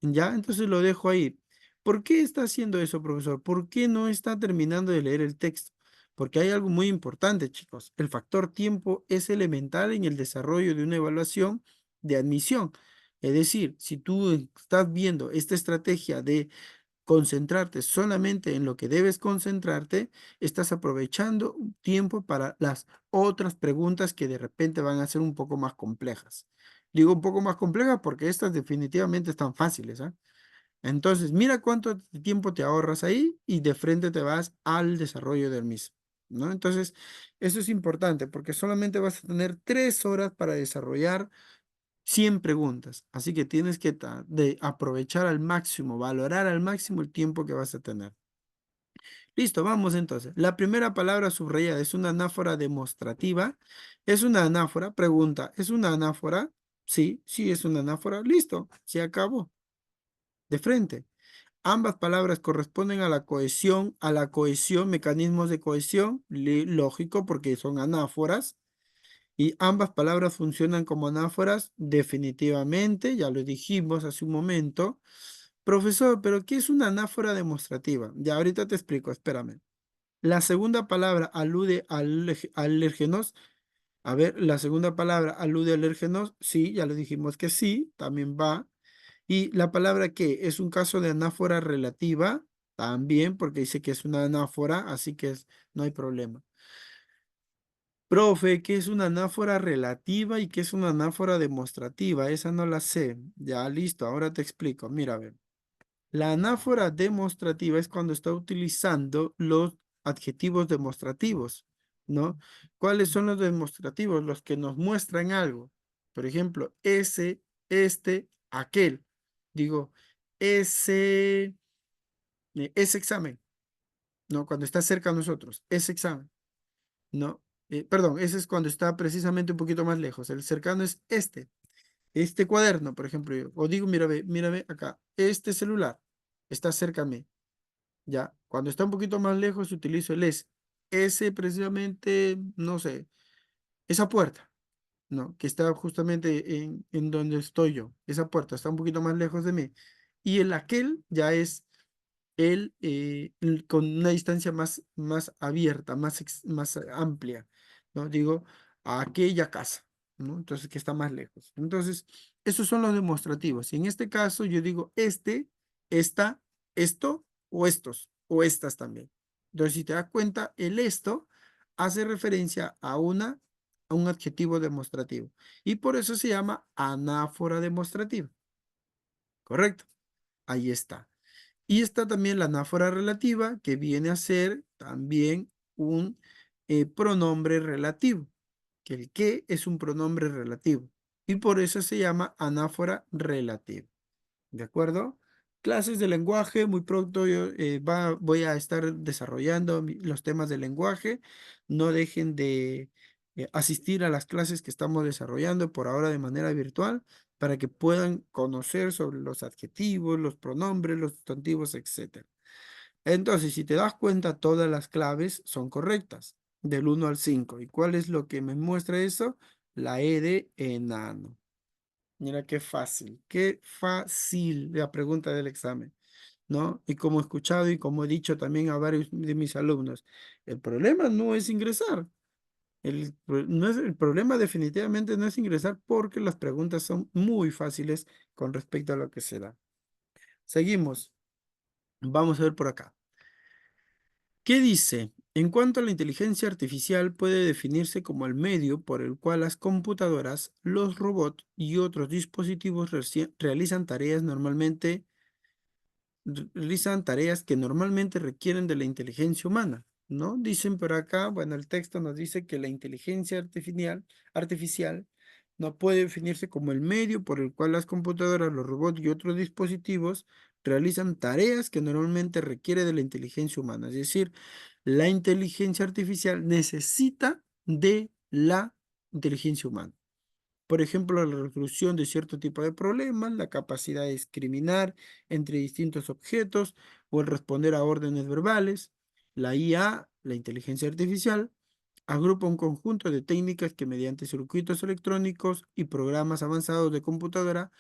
Ya, entonces lo dejo ahí. ¿Por qué está haciendo eso, profesor? ¿Por qué no está terminando de leer el texto? Porque hay algo muy importante, chicos. El factor tiempo es elemental en el desarrollo de una evaluación de admisión. Es decir, si tú estás viendo esta estrategia de concentrarte solamente en lo que debes concentrarte, estás aprovechando tiempo para las otras preguntas que de repente van a ser un poco más complejas. Digo un poco más complejas porque estas definitivamente están fáciles, ¿ah? Entonces, mira cuánto tiempo te ahorras ahí y de frente te vas al desarrollo del mismo, ¿no? Entonces, eso es importante porque solamente vas a tener 3 horas para desarrollar 100 preguntas. Así que tienes que de aprovechar al máximo, valorar al máximo el tiempo que vas a tener. Listo, vamos entonces. La primera palabra subrayada es una anáfora demostrativa. ¿Es una anáfora? Pregunta, ¿es una anáfora? Sí, sí es una anáfora. Listo, se acabó. De frente. Ambas palabras corresponden a la cohesión, mecanismos de cohesión, lógico porque son anáforas. Y ambas palabras funcionan como anáforas, definitivamente, ya lo dijimos hace un momento. Profesor, ¿pero qué es una anáfora demostrativa? Ya ahorita te explico, espérame. La segunda palabra alude al alérgenos. A ver, la segunda palabra alude a alérgenos. Sí, ya lo dijimos que sí, también va. Y la palabra que es un caso de anáfora relativa, también, porque dice que es una anáfora, así que no hay problema. Profe, ¿qué es una anáfora relativa y qué es una anáfora demostrativa? Esa no la sé. Ya, listo, ahora te explico. Mira, a ver. La anáfora demostrativa es cuando está utilizando los adjetivos demostrativos, ¿no? ¿Cuáles son los demostrativos? Los que nos muestran algo. Por ejemplo, ese, este, aquel. Digo, ese, ese examen, ¿no? Cuando está cerca a nosotros, ese examen. No, perdón, ese es cuando está precisamente un poquito más lejos. El cercano es este cuaderno, por ejemplo. O digo, mírame acá, este celular está cerca a mí. Ya, cuando está un poquito más lejos utilizo el es. Ese precisamente, no sé, esa puerta, ¿no? Que está justamente en donde estoy yo. Esa puerta está un poquito más lejos de mí. Y el aquel ya es con una distancia más abierta, más amplia, ¿no? Digo, a aquella casa, ¿no? Entonces, que está más lejos. Entonces, esos son los demostrativos. Y en este caso, yo digo esta, esto, o estos, o estas también. Entonces, si te das cuenta, el esto hace referencia a un adjetivo demostrativo. Y por eso se llama anáfora demostrativa. ¿Correcto? Ahí está. Y está también la anáfora relativa, que viene a ser también un pronombre relativo, que el que es un pronombre relativo. Y por eso se llama anáfora relativa. ¿De acuerdo? Clases de lenguaje, muy pronto yo voy a estar desarrollando los temas de lenguaje. No dejen de asistir a las clases que estamos desarrollando por ahora de manera virtual para que puedan conocer sobre los adjetivos, los pronombres, los sustantivos, etcétera. Entonces, si te das cuenta, todas las claves son correctas, del 1 al 5. ¿Y cuál es lo que me muestra eso? La E de enano. Mira qué fácil la pregunta del examen, ¿no? Y como he escuchado y como he dicho también a varios de mis alumnos, el problema no es ingresar. No es, el problema definitivamente no es ingresar porque las preguntas son muy fáciles con respecto a lo que se da. Seguimos. Vamos a ver por acá. ¿Qué dice? En cuanto a la inteligencia artificial, puede definirse como el medio por el cual las computadoras, los robots y otros dispositivos realizan tareas que normalmente requieren de la inteligencia humana, ¿no? Dicen por acá, bueno, el texto nos dice que la inteligencia artificial no puede definirse como el medio por el cual las computadoras, los robots y otros dispositivos realizan tareas que normalmente requiere de la inteligencia humana. Es decir, la inteligencia artificial necesita de la inteligencia humana. Por ejemplo, la resolución de cierto tipo de problemas, la capacidad de discriminar entre distintos objetos o el responder a órdenes verbales. La IA, la inteligencia artificial, agrupa un conjunto de técnicas que mediante circuitos electrónicos y programas avanzados de computadora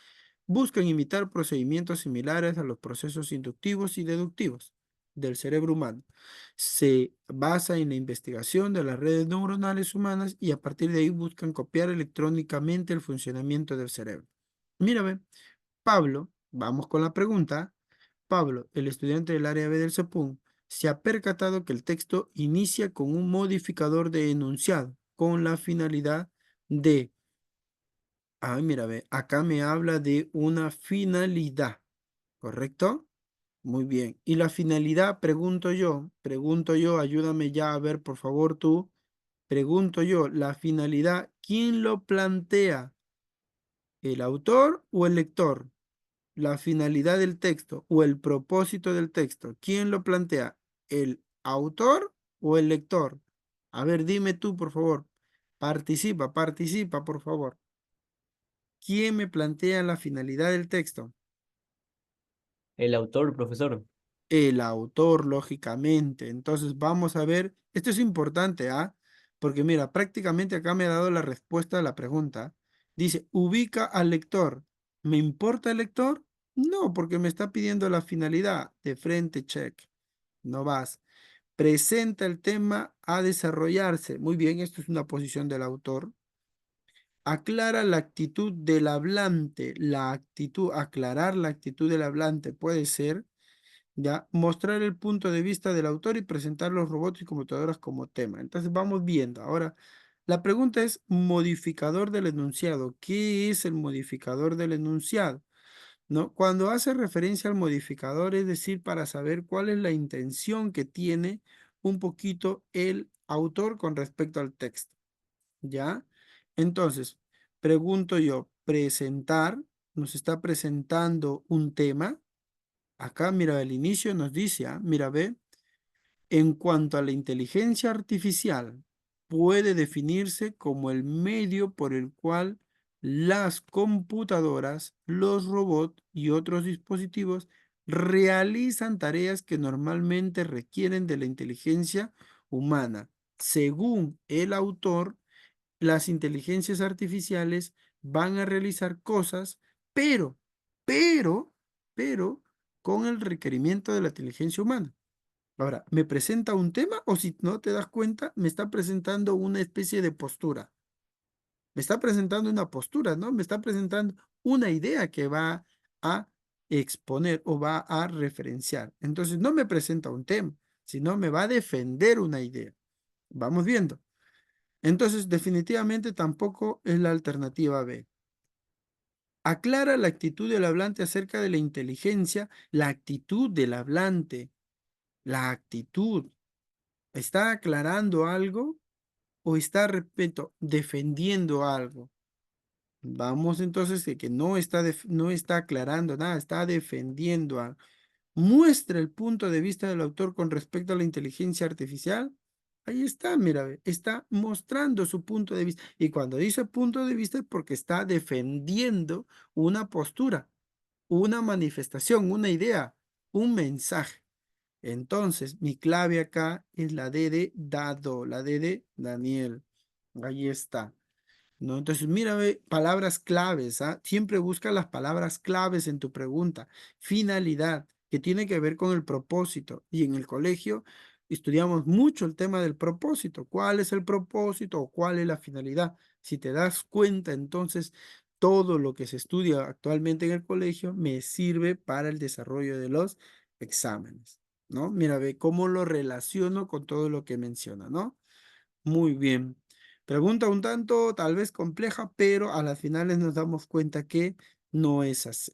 buscan imitar procedimientos similares a los procesos inductivos y deductivos del cerebro humano. Se basa en la investigación de las redes neuronales humanas y a partir de ahí buscan copiar electrónicamente el funcionamiento del cerebro. Mírame, Pablo, vamos con la pregunta. Pablo, el estudiante del área B del CEPUM, se ha percatado que el texto inicia con un modificador de enunciado con la finalidad de mira, ve, acá me habla de una finalidad, ¿correcto? Muy bien. Y la finalidad, pregunto yo, ayúdame ya a ver, por favor, tú. Pregunto yo, la finalidad, ¿quién lo plantea? ¿El autor o el lector? La finalidad del texto o el propósito del texto, ¿quién lo plantea? ¿El autor o el lector? A ver, dime tú, por favor. Participa, por favor. ¿Quién me plantea la finalidad del texto? El autor, profesor. El autor, lógicamente. Entonces, vamos a ver, esto es importante, ¿ah? Porque mira, prácticamente acá me ha dado la respuesta a la pregunta. Dice, ubica al lector. ¿Me importa el lector? No, porque me está pidiendo la finalidad. De frente, check. No vas. Presenta el tema a desarrollarse. Muy bien, esto es una posición del autor. Aclara la actitud del hablante. Aclarar la actitud del hablante puede ser, ya, mostrar el punto de vista del autor y presentar los robots y computadoras como tema. Entonces vamos viendo. Ahora, la pregunta es modificador del enunciado. ¿Qué es el modificador del enunciado? ¿No? Cuando hace referencia al modificador, es decir, para saber cuál es la intención que tiene un poquito el autor con respecto al texto. ¿Ya? Entonces, pregunto yo, presentar, nos está presentando un tema. Acá, mira, el inicio nos dice, mira, ve, en cuanto a la inteligencia artificial, puede definirse como el medio por el cual las computadoras, los robots y otros dispositivos realizan tareas que normalmente requieren de la inteligencia humana. Según el autor, las inteligencias artificiales van a realizar cosas, pero, pero, pero, con el requerimiento de la inteligencia humana. Ahora, ¿me presenta un tema o si no te das cuenta, me está presentando una especie de postura? Me está presentando una postura, ¿no? Me está presentando una idea que va a exponer o va a referenciar. Entonces, no me presenta un tema, sino me va a defender una idea. Vamos viendo. Entonces, definitivamente tampoco es la alternativa B. Aclara la actitud del hablante acerca de la inteligencia, la actitud del hablante, la actitud. ¿Está aclarando algo o está, repito, defendiendo algo? Vamos entonces de que no está aclarando nada, está defendiendo algo. Muestra el punto de vista del autor con respecto a la inteligencia artificial. Ahí está, mira, ve, está mostrando su punto de vista. Y cuando dice punto de vista es porque está defendiendo una postura, una manifestación, una idea, un mensaje. Entonces, mi clave acá es la D de dado, la D de Daniel. Ahí está. ¿No? Entonces, mira, ve, palabras claves, Siempre busca las palabras claves en tu pregunta. Finalidad, que tiene que ver con el propósito. Y en el colegio estudiamos mucho el tema del propósito. ¿Cuál es el propósito o cuál es la finalidad? Si te das cuenta, entonces todo lo que se estudia actualmente en el colegio me sirve para el desarrollo de los exámenes. ¿no? Mira, ve cómo lo relaciono con todo lo que menciona, ¿no? Muy bien. Pregunta un tanto tal vez compleja, pero a las finales nos damos cuenta que no es así.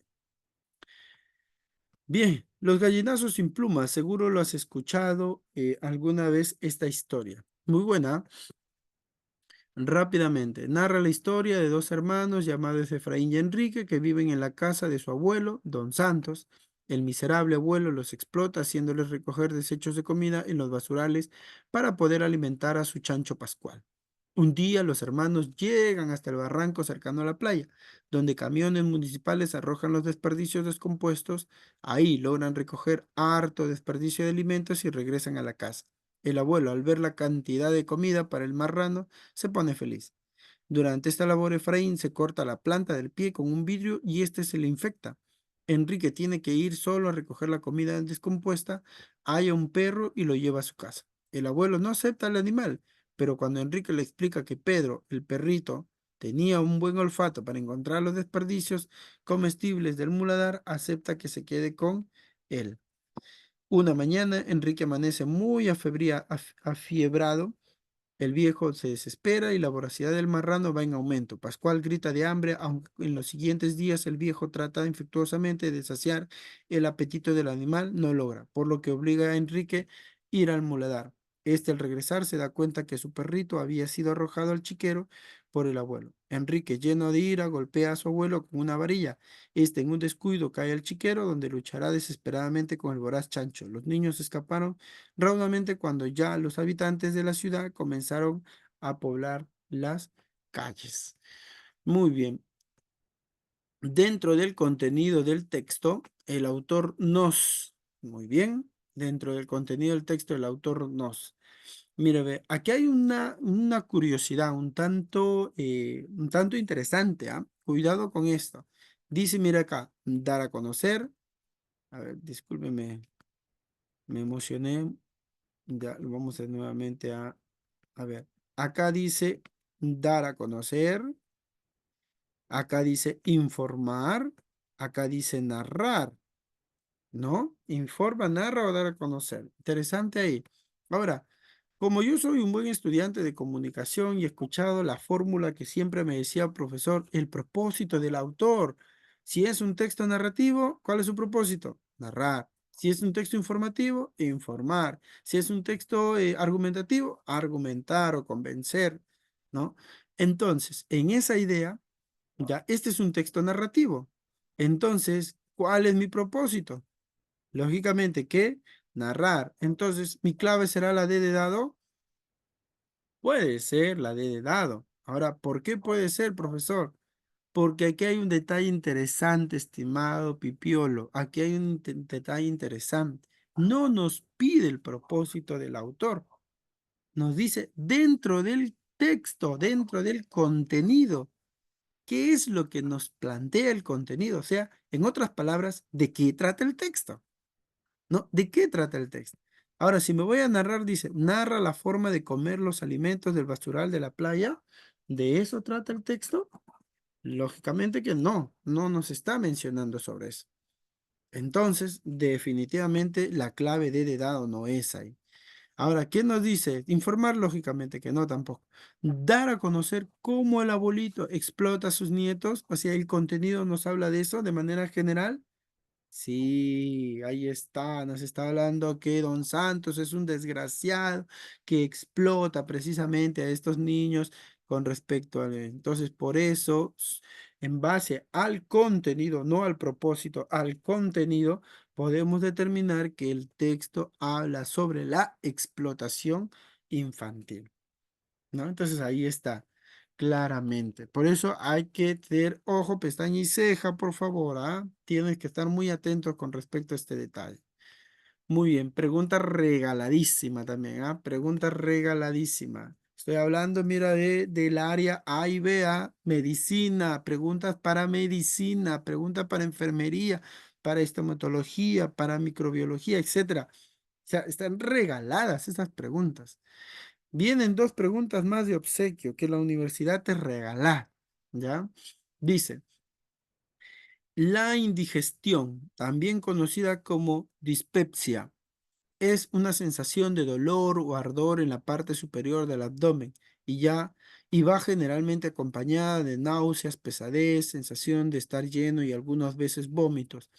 Bien, los gallinazos sin plumas, seguro lo has escuchado alguna vez esta historia. Muy buena. Rápidamente, narra la historia de dos hermanos llamados Efraín y Enrique que viven en la casa de su abuelo, Don Santos. El miserable abuelo los explota haciéndoles recoger desechos de comida en los basurales para poder alimentar a su chancho pascual. Un día los hermanos llegan hasta el barranco cercano a la playa, donde camiones municipales arrojan los desperdicios descompuestos. Ahí logran recoger harto desperdicio de alimentos y regresan a la casa. El abuelo, al ver la cantidad de comida para el marrano, se pone feliz. Durante esta labor, Efraín se corta la planta del pie con un vidrio y este se le infecta. Enrique tiene que ir solo a recoger la comida descompuesta, halla un perro y lo lleva a su casa. El abuelo no acepta al animal, pero cuando Enrique le explica que Pedro, el perrito, tenía un buen olfato para encontrar los desperdicios comestibles del muladar, acepta que se quede con él. Una mañana, Enrique amanece muy afiebrado. El viejo se desespera y la voracidad del marrano va en aumento. Pascual grita de hambre, aunque en los siguientes días el viejo trata infructuosamente de saciar el apetito del animal, no logra, por lo que obliga a Enrique a ir al muladar. Este al regresar se da cuenta que su perrito había sido arrojado al chiquero por el abuelo. Enrique, lleno de ira, golpea a su abuelo con una varilla. Este en un descuido cae al chiquero donde luchará desesperadamente con el voraz chancho. Los niños escaparon raudamente cuando ya los habitantes de la ciudad comenzaron a poblar las calles. Muy bien. Dentro del contenido del texto, el autor nos, muy bien, dentro del contenido del texto, el autor nos. Mira, ve, aquí hay una curiosidad un tanto interesante, ¿ah? Cuidado con esto. Dice, mira acá, dar a conocer. A ver, discúlpeme, me emocioné. Ya, vamos a nuevamente a ver. Acá dice dar a conocer, acá dice informar, acá dice narrar, ¿no? Informa, narra o dar a conocer. Interesante ahí. Ahora, como yo soy un buen estudiante de comunicación y he escuchado la fórmula que siempre me decía el profesor, el propósito del autor. Si es un texto narrativo, ¿cuál es su propósito? Narrar. Si es un texto informativo, informar. Si es un texto argumentativo, argumentar o convencer, ¿no? Entonces, en esa idea, ya, este es un texto narrativo. Entonces, ¿cuál es mi propósito? Lógicamente que narrar. Entonces, mi clave será la D de dado. Puede ser la D de dado. Ahora, ¿por qué puede ser, profesor? Porque aquí hay un detalle interesante, estimado Pipiolo. Aquí hay un detalle interesante. No nos pide el propósito del autor. Nos dice dentro del texto, dentro del contenido. ¿Qué es lo que nos plantea el contenido? O sea, en otras palabras, ¿de qué trata el texto? ¿No? ¿De qué trata el texto? Ahora, si me voy a narrar, dice, narra la forma de comer los alimentos del basural de la playa. ¿De eso trata el texto? Lógicamente que no, no nos está mencionando sobre eso. Entonces, definitivamente la clave de dado no es ahí. Ahora, ¿qué nos dice? Informar, lógicamente que no tampoco. Dar a conocer cómo el abuelito explota a sus nietos, o sea, el contenido nos habla de eso de manera general. Sí, ahí está, nos está hablando que Don Santos es un desgraciado que explota precisamente a estos niños con respecto a... Entonces, por eso, en base al contenido, no al propósito, al contenido, podemos determinar que el texto habla sobre la explotación infantil, ¿no? Entonces ahí está, claramente. Por eso hay que tener ojo, pestaña y ceja, por favor, ¿ah? Tienes que estar muy atentos con respecto a este detalle. Muy bien, pregunta regaladísima también, ¿ah? Pregunta regaladísima. Estoy hablando, mira, del área A y B, ¿ah? Medicina, preguntas para medicina, preguntas para enfermería, para estomatología, para microbiología, etcétera. O sea, están regaladas esas preguntas. Vienen dos preguntas más de obsequio que la universidad te regala, ¿ya? Dice, la indigestión, también conocida como dispepsia, es una sensación de dolor o ardor en la parte superior del abdomen y ya y va generalmente acompañada de náuseas, pesadez, sensación de estar lleno y algunas veces vómitos.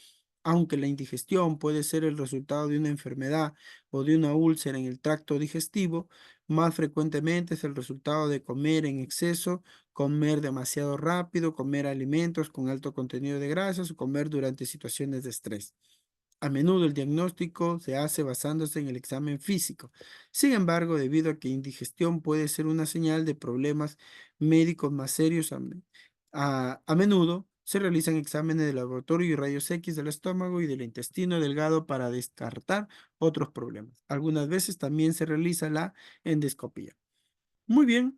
Aunque la indigestión puede ser el resultado de una enfermedad o de una úlcera en el tracto digestivo, más frecuentemente es el resultado de comer en exceso, comer demasiado rápido, comer alimentos con alto contenido de grasas o comer durante situaciones de estrés. A menudo el diagnóstico se hace basándose en el examen físico. Sin embargo, debido a que indigestión puede ser una señal de problemas médicos más serios, a menudo se realizan exámenes de laboratorio y rayos X del estómago y del intestino delgado para descartar otros problemas. Algunas veces también se realiza la endoscopia. Muy bien.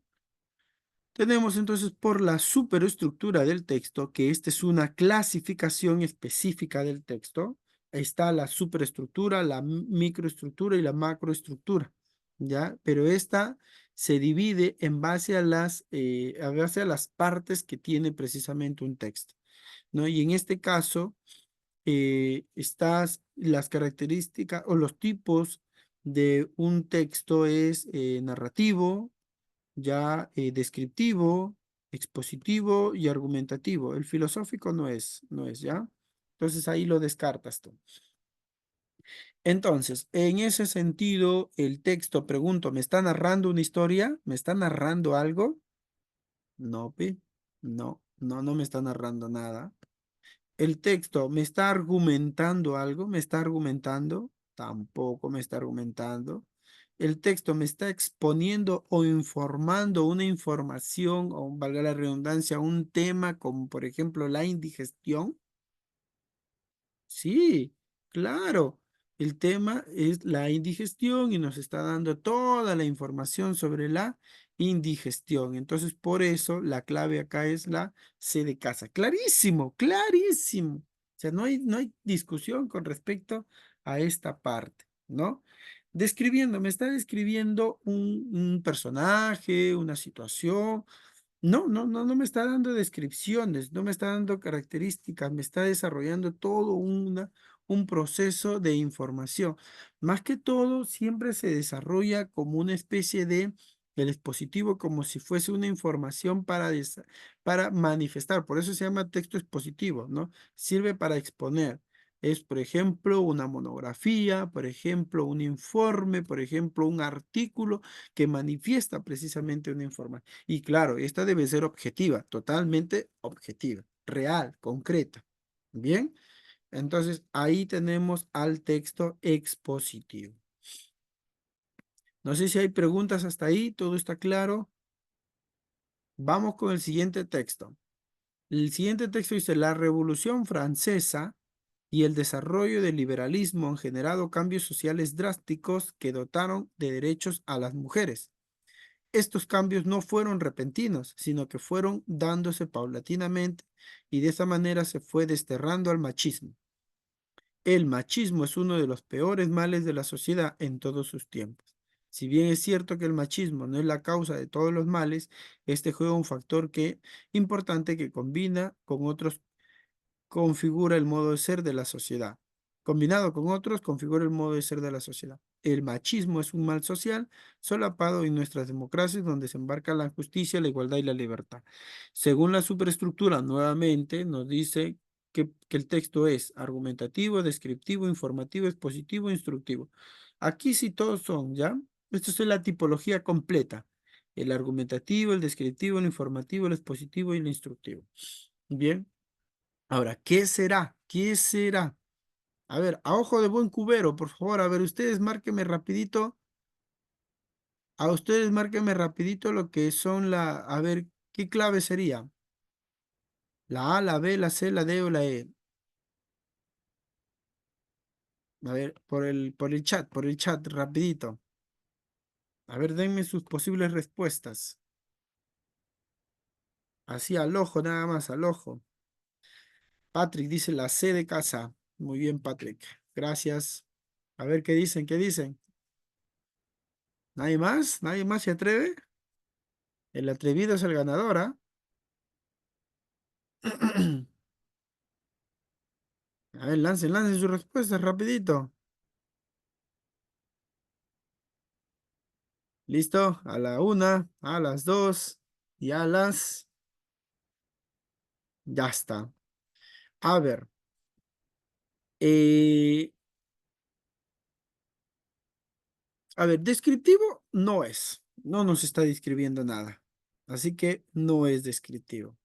Tenemos entonces por la superestructura del texto, que esta es una clasificación específica del texto. Está la superestructura, la microestructura y la macroestructura, ¿ya? Pero esta se divide en base a base a las partes que tiene precisamente un texto, ¿no? Y en este caso, las características o los tipos de un texto es narrativo, ya descriptivo, expositivo y argumentativo. El filosófico no es, ¿ya? Entonces ahí lo descartas tú. Entonces, en ese sentido, el texto, pregunto, ¿me está narrando una historia? ¿Me está narrando algo? No, no me está narrando nada. El texto me está argumentando algo, me está argumentando, tampoco me está argumentando. El texto me está exponiendo o informando una información, o valga la redundancia, un tema como por ejemplo la indigestión. Sí, claro. El tema es la indigestión y nos está dando toda la información sobre la indigestión. Entonces, por eso la clave acá es la C de casa. Clarísimo, clarísimo. O sea, no hay discusión con respecto a esta parte, ¿no? Me está describiendo un personaje, una situación, no me está dando descripciones, no me está dando características, me está desarrollando todo un proceso de información. Más que todo, siempre se desarrolla como una especie de el expositivo, como si fuese una información para manifestar. Por eso se llama texto expositivo, ¿no? Sirve para exponer. Es, por ejemplo, una monografía, por ejemplo, un informe, por ejemplo, un artículo que manifiesta precisamente una información. Y claro, esta debe ser objetiva, totalmente objetiva, real, concreta. Bien, entonces ahí tenemos al texto expositivo. No sé si hay preguntas hasta ahí, todo está claro. Vamos con el siguiente texto. El siguiente texto dice, la Revolución Francesa y el desarrollo del liberalismo han generado cambios sociales drásticos que dotaron de derechos a las mujeres. Estos cambios no fueron repentinos, sino que fueron dándose paulatinamente y de esa manera se fue desterrando al machismo. El machismo es uno de los peores males de la sociedad en todos sus tiempos. Si bien es cierto que el machismo no es la causa de todos los males, este juega un factor importante que combina con otros configura el modo de ser de la sociedad. Combinado con otros, configura el modo de ser de la sociedad. El machismo es un mal social solapado en nuestras democracias donde se embarca la justicia, la igualdad y la libertad. Según la superestructura, nuevamente nos dice que el texto es argumentativo, descriptivo, informativo, expositivo, instructivo. Aquí sí todos son, ¿ya? Esto es la tipología completa. El argumentativo, el descriptivo, el informativo, el expositivo y el instructivo. Bien. Ahora, ¿qué será? ¿Qué será? A ver, a ojo de buen cubero, por favor, a ver, ustedes márquenme rapidito lo que son a ver, ¿qué clave sería? La A, la B, la C, la D o la E. A ver, por el chat, rapidito. A ver, denme sus posibles respuestas. Así al ojo, nada más, al ojo. Patrick dice la C de casa. Muy bien, Patrick. Gracias. A ver, ¿qué dicen? ¿Qué dicen? ¿Nadie más? ¿Nadie más se atreve? El atrevido es el ganador, ¿ah? A ver, lancen sus respuestas rapidito. ¿Listo? A la 1, a las 2 y a las... Ya está. A ver. eh, a ver, descriptivo no es. No nos está describiendo nada. Así que no es descriptivo.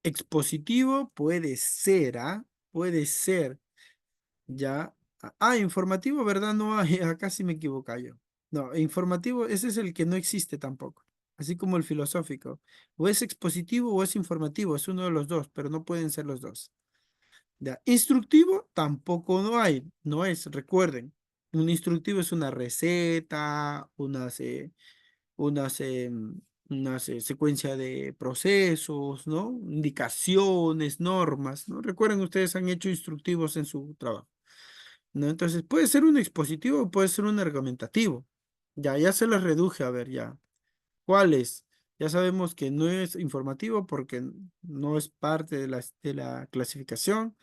Expositivo puede ser, ¿ah? Puede ser. Ya. Informativo, ¿verdad? No hay. Acá sí me equivoco yo. No, informativo, ese es el que no existe tampoco. Así como el filosófico. O es expositivo o es informativo. Es uno de los dos, pero no pueden ser los dos. Ya. Instructivo tampoco no hay. No es, recuerden. Un instructivo es una receta, una secuencia de procesos, ¿no? Indicaciones, normas, ¿no? Recuerden, ustedes han hecho instructivos en su trabajo, ¿no? Entonces, puede ser un expositivo o puede ser un argumentativo. Ya se les reduje, a ver, ya. ¿Cuál es? Ya sabemos que no es informativo porque no es parte de la clasificación.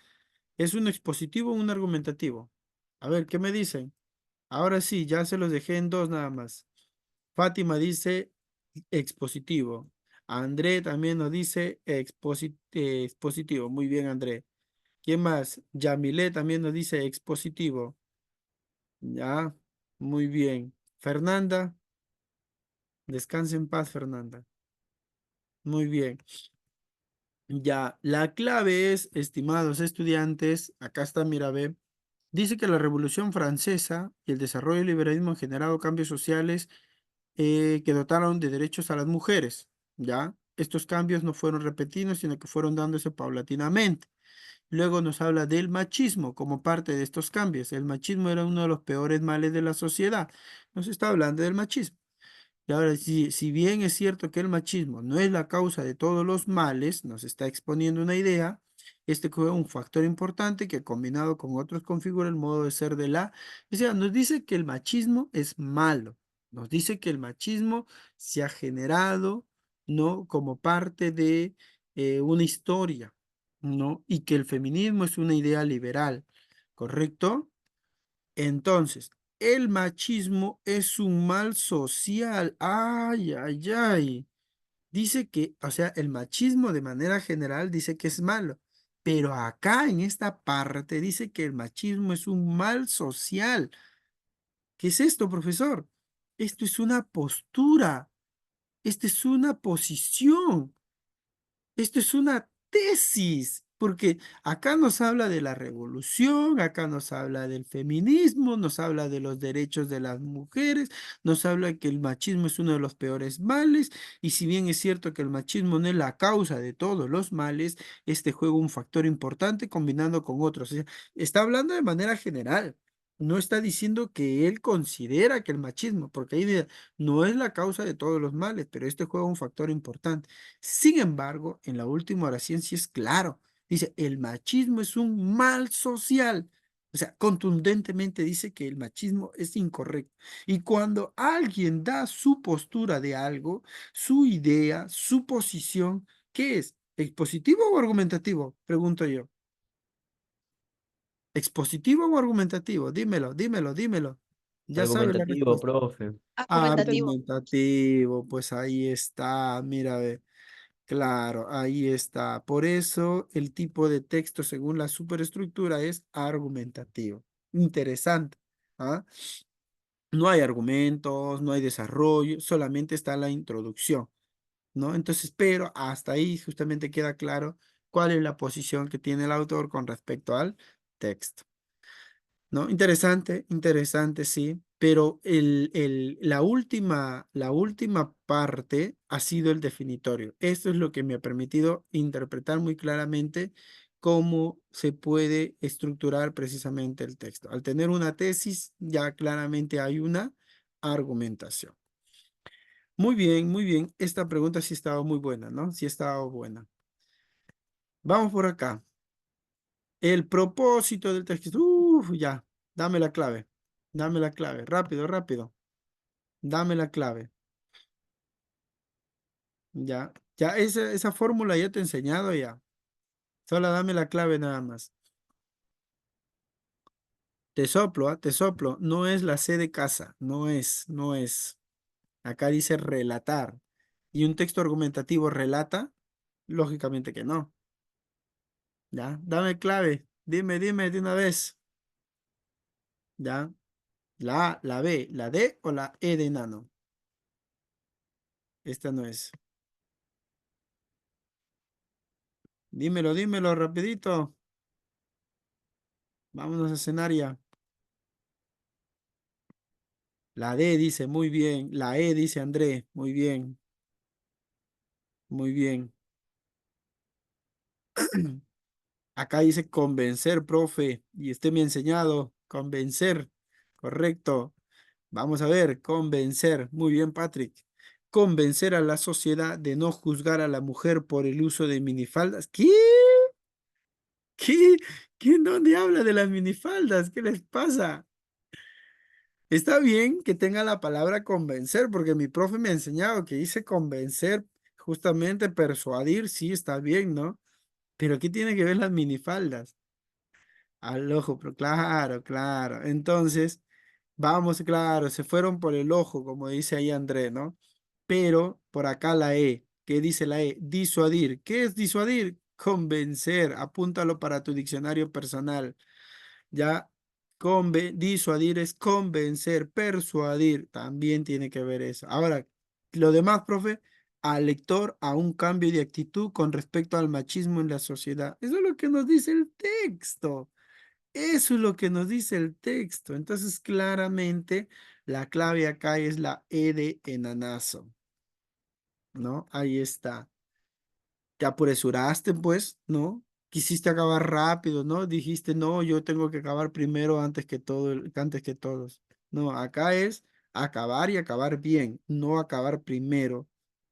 ¿Es un expositivo o un argumentativo? A ver, ¿qué me dicen? Ahora sí, ya se los dejé en dos nada más. Fátima dice expositivo. André también nos dice expositivo. Muy bien, André. ¿Quién más? Yamile también nos dice expositivo. Ya, muy bien. Fernanda, descanse en paz, Fernanda. Muy bien. Ya, la clave es, estimados estudiantes, acá está, mira, ve. Dice que la Revolución Francesa y el desarrollo del liberalismo han generado cambios sociales que dotaron de derechos a las mujeres, ¿ya? Estos cambios no fueron repentinos, sino que fueron dándose paulatinamente. Luego nos habla del machismo como parte de estos cambios. El machismo era uno de los peores males de la sociedad. Nos está hablando del machismo. Y ahora, si bien es cierto que el machismo no es la causa de todos los males, nos está exponiendo una idea, este juega un factor importante que combinado con otros configura el modo de ser de la... O sea, nos dice que el machismo es malo, nos dice que el machismo se ha generado, ¿no? Como parte de una historia, ¿no? Y que el feminismo es una idea liberal, ¿correcto? Entonces, el machismo es un mal social. Ay, ay, ay. Dice que, o sea, el machismo de manera general dice que es malo, pero acá en esta parte dice que el machismo es un mal social. ¿Qué es esto, profesor? Esto es una postura, esto es una posición. Esto es una tesis, porque acá nos habla de la revolución, acá nos habla del feminismo, nos habla de los derechos de las mujeres, nos habla que el machismo es uno de los peores males, y si bien es cierto que el machismo no es la causa de todos los males, este juega un factor importante combinando con otros. O sea, está hablando de manera general. No está diciendo que él considera que el machismo, porque ahí no es la causa de todos los males, pero este juega un factor importante. Sin embargo, en la última oración sí es claro. Dice, el machismo es un mal social. O sea, contundentemente dice que el machismo es incorrecto. Y cuando alguien da su postura de algo, su idea, su posición, ¿qué es? ¿Expositivo o argumentativo? Pregunto yo. ¿Expositivo o argumentativo? Dímelo, dímelo, dímelo. Ya sabes la Argumentativo, respuesta. profe. Argumentativo. Argumentativo, pues ahí está, mira, ve. Claro, ahí está. Por eso el tipo de texto según la superestructura es argumentativo. Interesante. ¿Ah? No hay argumentos, no hay desarrollo, solamente está la introducción, ¿no? Entonces, pero hasta ahí justamente queda claro cuál es la posición que tiene el autor con respecto al texto. ¿No? Interesante, interesante, sí, pero la última parte ha sido el definitorio. Esto es lo que me ha permitido interpretar muy claramente cómo se puede estructurar precisamente el texto. Al tener una tesis, ya claramente hay una argumentación. Muy bien, muy bien. Esta pregunta sí ha estado muy buena, ¿no? Sí ha estado buena. Vamos por acá. El propósito del texto. Uf, ya. Dame la clave. Dame la clave. Rápido, rápido. Dame la clave. Ya. Ya esa fórmula ya te he enseñado ya. Solo dame la clave nada más. Te soplo, ¿ah? Te soplo. No es la C de casa. No es, no es. Acá dice relatar. ¿Y un texto argumentativo relata? Lógicamente que no. ¿Ya? Dame clave. Dime de una vez. ¿Ya? La A, la B, la D o la E de enano. Esta no es. Dímelo, rapidito. Vámonos a escenario. La D dice, muy bien. La E dice André, muy bien, muy bien. Acá dice convencer, profe. Y usted me ha enseñado, convencer. Correcto. Vamos a ver, convencer. Muy bien, Patrick. Convencer a la sociedad de no juzgar a la mujer por el uso de minifaldas. ¿Qué? ¿Qué? ¿Quién dónde habla de las minifaldas? ¿Qué les pasa? Está bien que tenga la palabra convencer, porque mi profe me ha enseñado que dice convencer, justamente persuadir, sí está bien, ¿no? Pero ¿qué tiene que ver las minifaldas? Al ojo, pero claro, claro. Entonces, vamos, claro, se fueron por el ojo, como dice ahí André, ¿no? Pero por acá la E, ¿qué dice la E? Disuadir. ¿Qué es disuadir? Convencer. Apúntalo para tu diccionario personal. Ya, disuadir es convencer, persuadir, también tiene que ver eso. Ahora, lo demás, profe, al lector a un cambio de actitud con respecto al machismo en la sociedad. Eso es lo que nos dice el texto. Eso es lo que nos dice el texto. Entonces, claramente, la clave acá es la E de enanazo, ¿no? Ahí está. Te apresuraste, pues, ¿no? Quisiste acabar rápido, ¿no? Dijiste, no, yo tengo que acabar primero antes que todo, antes que todos. No, acá es acabar y acabar bien, no acabar primero.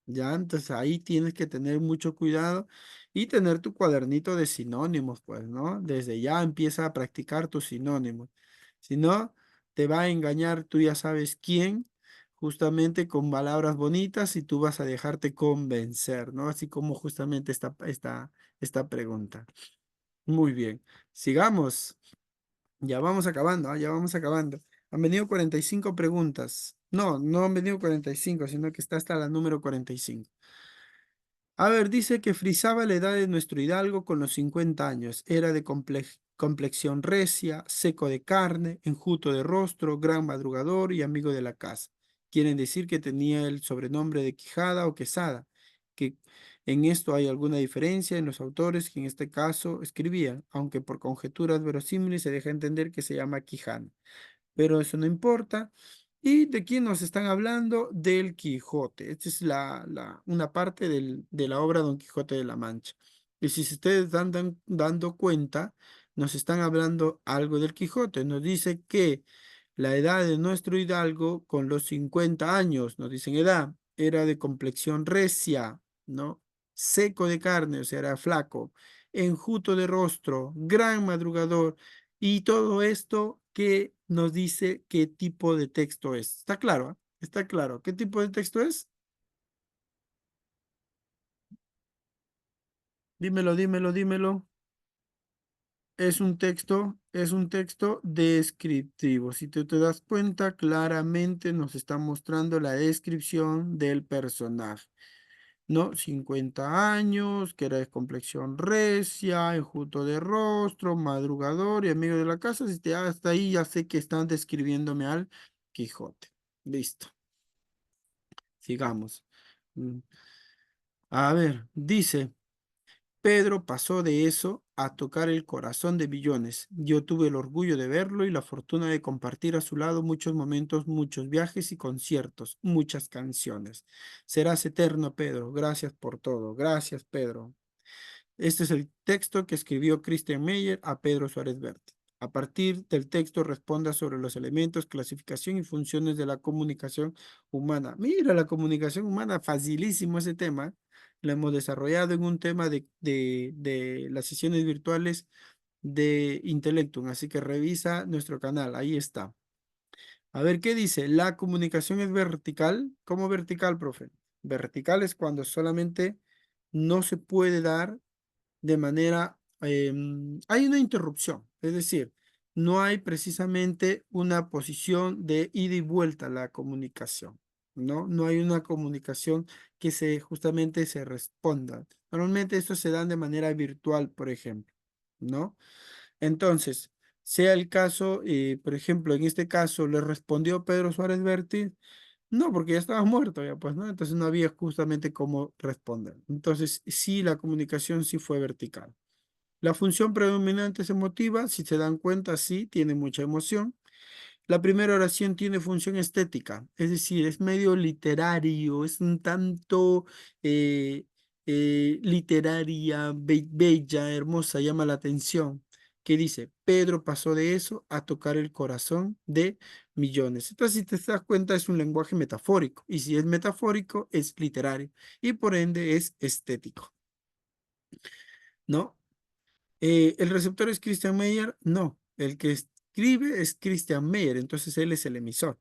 Ya, entonces ahí tienes que tener mucho cuidado y tener tu cuadernito de sinónimos, pues, ¿no? Desde ya empieza a practicar tus sinónimos. Si no, te va a engañar, tú ya sabes quién justamente con palabras bonitas y tú vas a dejarte convencer, ¿no? Así como justamente esta pregunta. Muy bien, sigamos. Ya vamos acabando, ya vamos acabando. Han venido 45 preguntas. No, no han venido 45, sino que está hasta la número 45. A ver, dice que frisaba la edad de nuestro hidalgo con los 50 años. Era de complexión recia, seco de carne, enjuto de rostro, gran madrugador y amigo de la casa. Quieren decir que tenía el sobrenombre de Quijada o Quesada, que en esto hay alguna diferencia en los autores que en este caso escribían, aunque por conjeturas verosímiles se deja entender que se llama Quijana, pero eso no importa. ¿Y de quién nos están hablando? Del Quijote. Esta es una parte de la obra Don Quijote de la Mancha. Y si ustedes dan dando cuenta, nos están hablando algo del Quijote. Nos dice que la edad de nuestro hidalgo con los 50 años, nos dicen edad, era de complexión recia, ¿no? Seco de carne, o sea, era flaco, enjuto de rostro, gran madrugador, y todo esto que nos dice qué tipo de texto es. ¿Está claro? ¿Ah? ¿Está claro? ¿Qué tipo de texto es? Dímelo. Es un texto descriptivo. Si tú te das cuenta, claramente nos está mostrando la descripción del personaje. ¿No? 50 años, que era de complexión recia, enjuto de rostro, madrugador y amigo de la casa. Si te hasta ahí ya sé que están describiéndome al Quijote. Listo, sigamos. Mm, A ver, dice, Pedro pasó de eso a tocar el corazón de billones. Yo tuve el orgullo de verlo y la fortuna de compartir a su lado muchos momentos, muchos viajes y conciertos, muchas canciones. Serás eterno, Pedro. Gracias por todo. Gracias, Pedro. Este es el texto que escribió Christian Meyer a Pedro Suárez Verte. A partir del texto responda sobre los elementos, clasificación y funciones de la comunicación humana. Mira, la comunicación humana, facilísimo ese tema. Lo hemos desarrollado en un tema de las sesiones virtuales de Intellectum, así que revisa nuestro canal, ahí está. A ver, ¿qué dice? La comunicación es vertical. ¿Cómo vertical, profe? Vertical es cuando solamente no se puede dar de manera, hay una interrupción, es decir, no hay precisamente una posición de ida y vuelta a la comunicación. ¿no? No hay una comunicación que justamente se responda. Normalmente esto se dan de manera virtual, por ejemplo, ¿no? Entonces, sea el caso, por ejemplo, en este caso, ¿le respondió Pedro Suárez Vértiz? No, porque ya estaba muerto ya, pues, ¿no? Entonces no había justamente cómo responder. Entonces, sí, la comunicación sí fue vertical. La función predominante es emotiva, si se dan cuenta, sí, tiene mucha emoción. La primera oración tiene función estética, es decir, es medio literario, es un tanto eh, literaria, bella, hermosa, llama la atención. Que dice, Pedro pasó de eso a tocar el corazón de millones. Entonces, si te das cuenta, es un lenguaje metafórico, y si es metafórico, es literario, y por ende es estético, ¿no? ¿El receptor es Christian Meyer? No, el que escribe es Christian Meyer, entonces él es el emisor.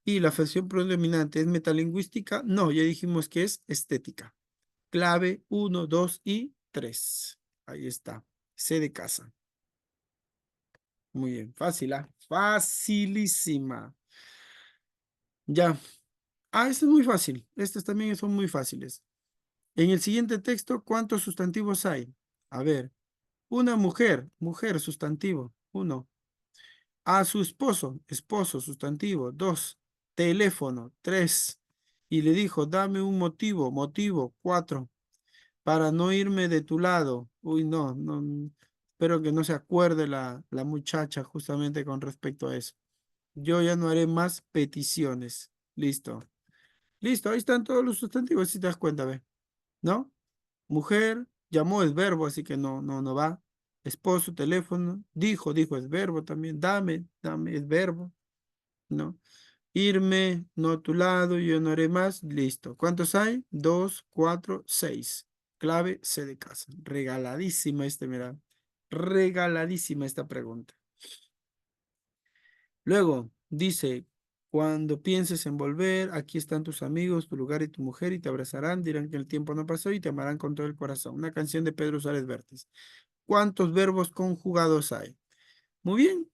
¿Y la función predominante es metalingüística? No, ya dijimos que es estética. Clave uno, 2 y 3. Ahí está. C de casa. Muy bien, fácil, ¿ah? Facilísima. Ya. Ah, este es muy fácil. Estos también son muy fáciles. En el siguiente texto, ¿cuántos sustantivos hay? A ver, una mujer, mujer, sustantivo, uno. A su esposo, esposo, sustantivo, dos. Teléfono, tres. Y le dijo, dame un motivo, motivo, cuatro. Para no irme de tu lado. Uy, no, no, espero que no se acuerde la muchacha justamente con respecto a eso. Yo ya no haré más peticiones. Listo. Listo, ahí están todos los sustantivos, si te das cuenta, ve. ¿No? Mujer, llamó es verbo, así que no va. Esposo, teléfono, dijo es verbo también. Dame es verbo, ¿no? Irme, no a tu lado, yo no haré más, listo. ¿Cuántos hay? Dos, cuatro, seis. Clave C de casa. Regaladísima mira. Regaladísima esta pregunta. Luego dice, cuando pienses en volver, aquí están tus amigos, tu lugar y tu mujer, y te abrazarán, dirán que el tiempo no pasó y te amarán con todo el corazón. Una canción de Pedro Suárez Vértiz. ¿Cuántos verbos conjugados hay? Muy bien.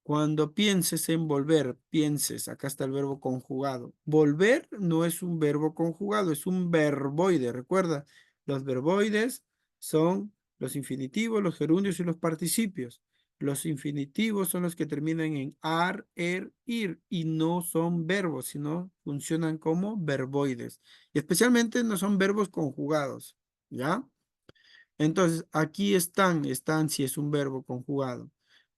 Cuando pienses en volver, pienses, acá está el verbo conjugado. Volver no es un verbo conjugado, es un verboide. Recuerda, los verboides son los infinitivos, los gerundios y los participios. Los infinitivos son los que terminan en ar, ir y no son verbos, sino funcionan como verboides. Y especialmente no son verbos conjugados, ¿ya? Entonces, aquí están si es un verbo conjugado.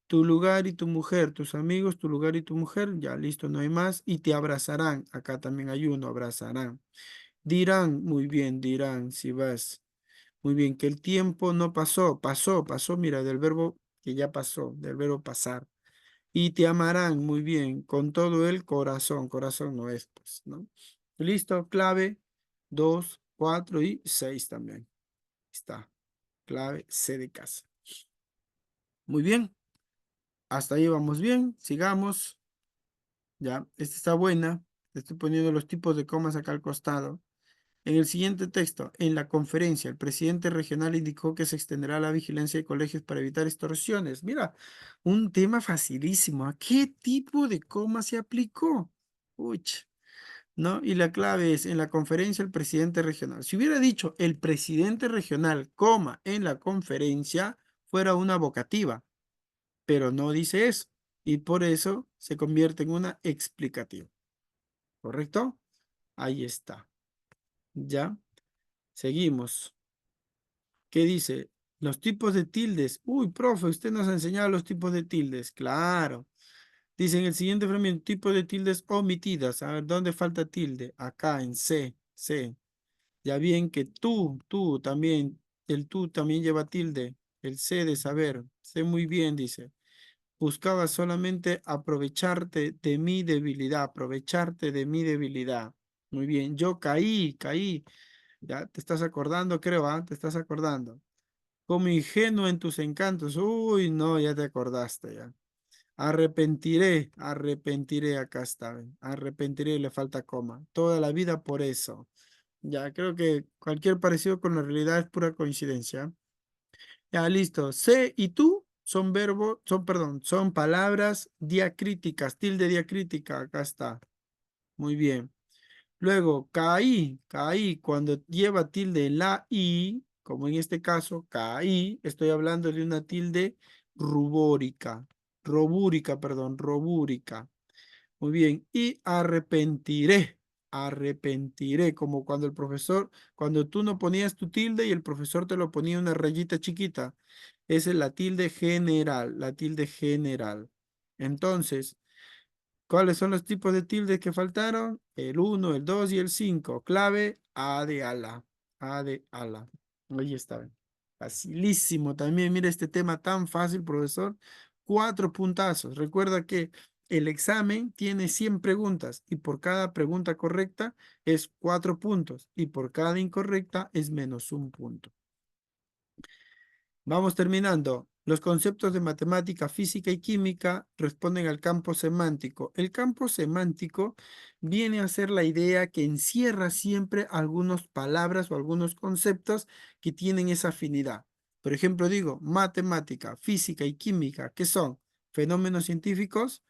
Tu lugar y tu mujer, tus amigos, tu lugar y tu mujer, ya listo, no hay más. Y te abrazarán, acá también hay uno, abrazarán. Dirán, muy bien, dirán, si vas. Muy bien, que el tiempo no pasó, pasó, mira, del verbo que ya pasó, del verbo pasar. Y te amarán, muy bien, con todo el corazón, corazón no es, pues, ¿no? Listo, clave 2, 4 y 6 también. Está, clave C de casa. Muy bien, hasta ahí vamos bien, sigamos. Ya, esta está buena. Estoy poniendo los tipos de comas acá al costado. En el siguiente texto, en la conferencia, el presidente regional indicó que se extenderá la vigilancia de colegios para evitar extorsiones. Mira, un tema facilísimo. ¿A qué tipo de coma se aplicó? Uy, ¿no? Y la clave es en la conferencia el presidente regional. Si hubiera dicho el presidente regional, coma, en la conferencia, fuera una vocativa, pero no dice eso. Y por eso se convierte en una explicativa. ¿Correcto? Ahí está. Ya, seguimos. ¿Qué dice? Los tipos de tildes. Uy, profe, usted nos ha enseñado los tipos de tildes. Claro. Dice en el siguiente fragmento, tipo de tildes omitidas. A ver, ¿dónde falta tilde? Acá en C, C. Ya bien que tú también, el tú también lleva tilde. El C de saber. Sé muy bien, dice. Buscaba solamente aprovecharte de mi debilidad, aprovecharte de mi debilidad. Muy bien, yo caí. Ya te estás acordando, creo, ¿ah? Te estás acordando. Como ingenuo en tus encantos. Uy, no, ya te acordaste, ya. Arrepentiré, acá está. ¿Ven? Arrepentiré, le falta coma. Toda la vida por eso. Ya, creo que cualquier parecido con la realidad es pura coincidencia. Ya, listo. Sé y tú son verbos, perdón, son palabras diacríticas, tilde diacrítica, acá está. Muy bien. Luego, caí, cuando lleva tilde la I, como en este caso, caí, estoy hablando de una tilde robúrica. Muy bien, y arrepentiré, como cuando el profesor, cuando tú no ponías tu tilde y el profesor te lo ponía una rayita chiquita. Esa es la tilde general. Entonces, ¿cuáles son los tipos de tildes que faltaron? El uno, el 2 y el 5. Clave A de ala. A de ala. Ahí está. Facilísimo también. Mira este tema tan fácil, profesor. 4 puntazos. Recuerda que el examen tiene 100 preguntas y por cada pregunta correcta es 4 puntos y por cada incorrecta es -1 punto. Vamos terminando. Los conceptos de matemática, física y química responden al campo semántico. El campo semántico viene a ser la idea que encierra siempre algunas palabras o algunos conceptos que tienen esa afinidad. Por ejemplo, digo matemática, física y química, ¿qué son? Fenómenos científicos,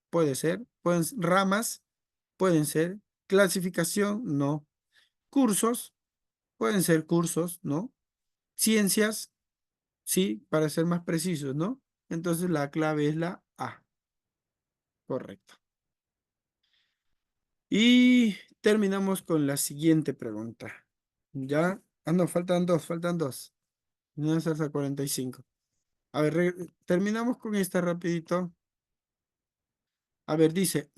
puede ser, pueden ser ramas, pueden ser clasificación, no. Cursos, pueden ser cursos, ¿no? Ciencias. Sí, para ser más precisos, ¿no? Entonces la clave es la A, correcto. Y terminamos con la siguiente pregunta. ¿Ya? Ah, no, faltan dos. No es hasta 45. A ver, terminamos con esta rapidito. A ver, dice,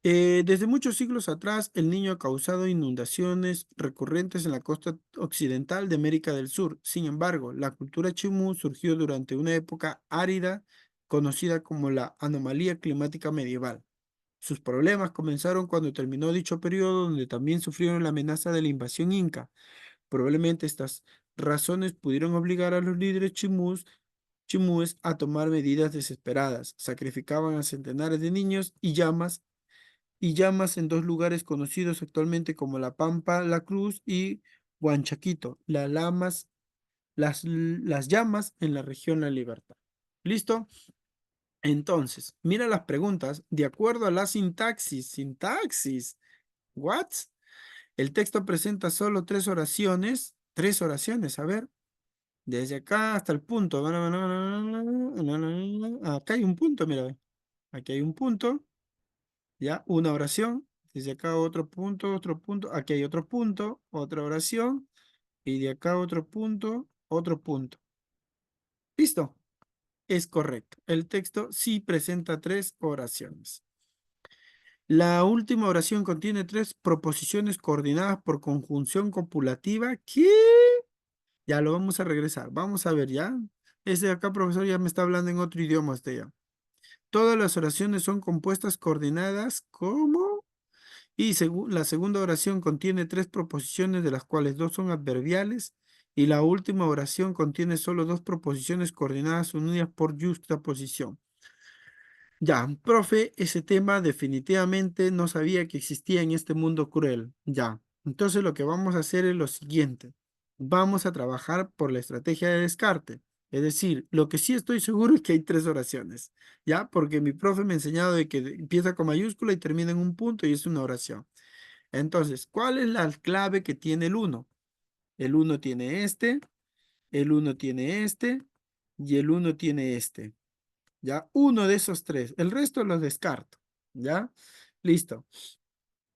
desde muchos siglos atrás, el Niño ha causado inundaciones recurrentes en la costa occidental de América del Sur. Sin embargo, la cultura chimú surgió durante una época árida conocida como la anomalía climática medieval. Sus problemas comenzaron cuando terminó dicho periodo, donde también sufrieron la amenaza de la invasión inca. Probablemente estas razones pudieron obligar a los líderes chimúes a tomar medidas desesperadas. Sacrificaban a centenares de niños y llamas en 2 lugares conocidos actualmente como La Pampa, La Cruz y Huanchaquito. Las llamas en la región La Libertad. ¿Listo? Entonces, mira las preguntas de acuerdo a la sintaxis. Sintaxis. ¿What? El texto presenta solo 3 oraciones. 3 oraciones, a ver. Desde acá hasta el punto. Acá hay un punto, mira. Aquí hay un punto. ¿Ya? Una oración, desde acá otro punto, aquí hay otro punto, otra oración, y de acá otro punto, otro punto. ¿Listo? Es correcto. El texto sí presenta 3 oraciones. La última oración contiene 3 proposiciones coordinadas por conjunción copulativa. ¿Qué? Ya lo vamos a regresar. Vamos a ver ya. Este de acá, profesor, ya me está hablando en otro idioma usted ya. Todas las oraciones son compuestas coordinadas. ¿Cómo? Y la segunda oración contiene 3 proposiciones, de las cuales 2 son adverbiales, y la última oración contiene solo 2 proposiciones coordinadas unidas por juxtaposición. Ya, profe, ese tema definitivamente no sabía que existía en este mundo cruel. Ya, entonces lo que vamos a hacer es lo siguiente. Vamos a trabajar por la estrategia de descarte. Es decir, lo que sí estoy seguro es que hay 3 oraciones. Ya, porque mi profe me ha enseñado de que empieza con mayúscula y termina en un punto y es una oración. Entonces, ¿cuál es la clave que tiene el uno? El uno tiene este, el uno tiene este y el uno tiene este. ¿Ya? Uno de esos 3. El resto los descarto. ¿Ya? Listo.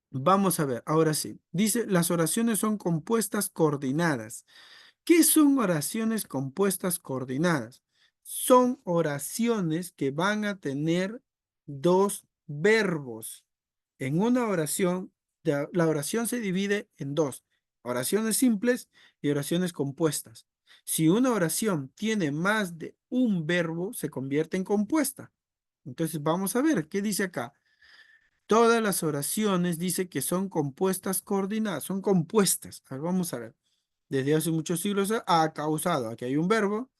Vamos a ver, ahora sí. Dice, las oraciones son compuestas coordinadas. ¿Qué son oraciones compuestas coordinadas? Son oraciones que van a tener 2 verbos. En una oración, la oración se divide en 2, oraciones simples y oraciones compuestas. Si una oración tiene más de un verbo, se convierte en compuesta. Entonces vamos a ver, ¿qué dice acá? Todas las oraciones dice que son compuestas coordinadas, son compuestas. A ver, vamos a ver. Desde hace muchos siglos ha causado, aquí hay un verbo,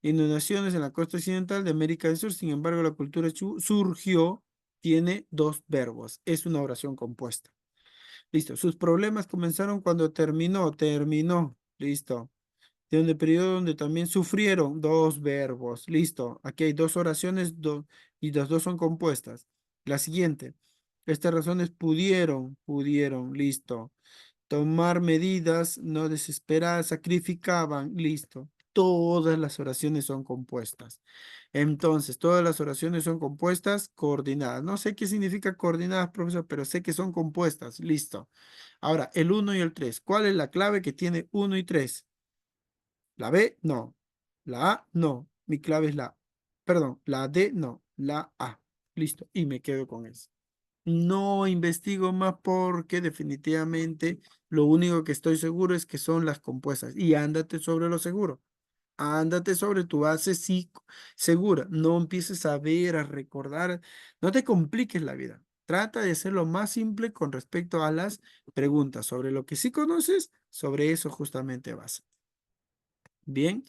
inundaciones en la costa occidental de América del Sur. Sin embargo, la cultura surgió, tiene 2 verbos. Es una oración compuesta. Listo. Sus problemas comenzaron cuando terminó. Listo. De un periodo donde también sufrieron 2 verbos. Listo. Aquí hay 2 oraciones y las 2 son compuestas. La siguiente. Estas razones pudieron, listo. Tomar medidas no desesperadas, sacrificaban, listo. Todas las oraciones son compuestas. Entonces, todas las oraciones son compuestas, coordinadas. No sé qué significa coordinadas, profesor, pero sé que son compuestas, listo. Ahora, el uno y el 3. ¿Cuál es la clave que tiene uno y 3? La B, no. La A, no. Mi clave es la, perdón, la D, no. La A. Listo. Y me quedo con eso. No investigo más porque definitivamente lo único que estoy seguro es que son las compuestas. Y ándate sobre lo seguro. Ándate sobre tu base segura. No empieces a ver, a recordar. No te compliques la vida. Trata de ser lo más simple con respecto a las preguntas. Sobre lo que sí conoces, sobre eso justamente vas. Bien.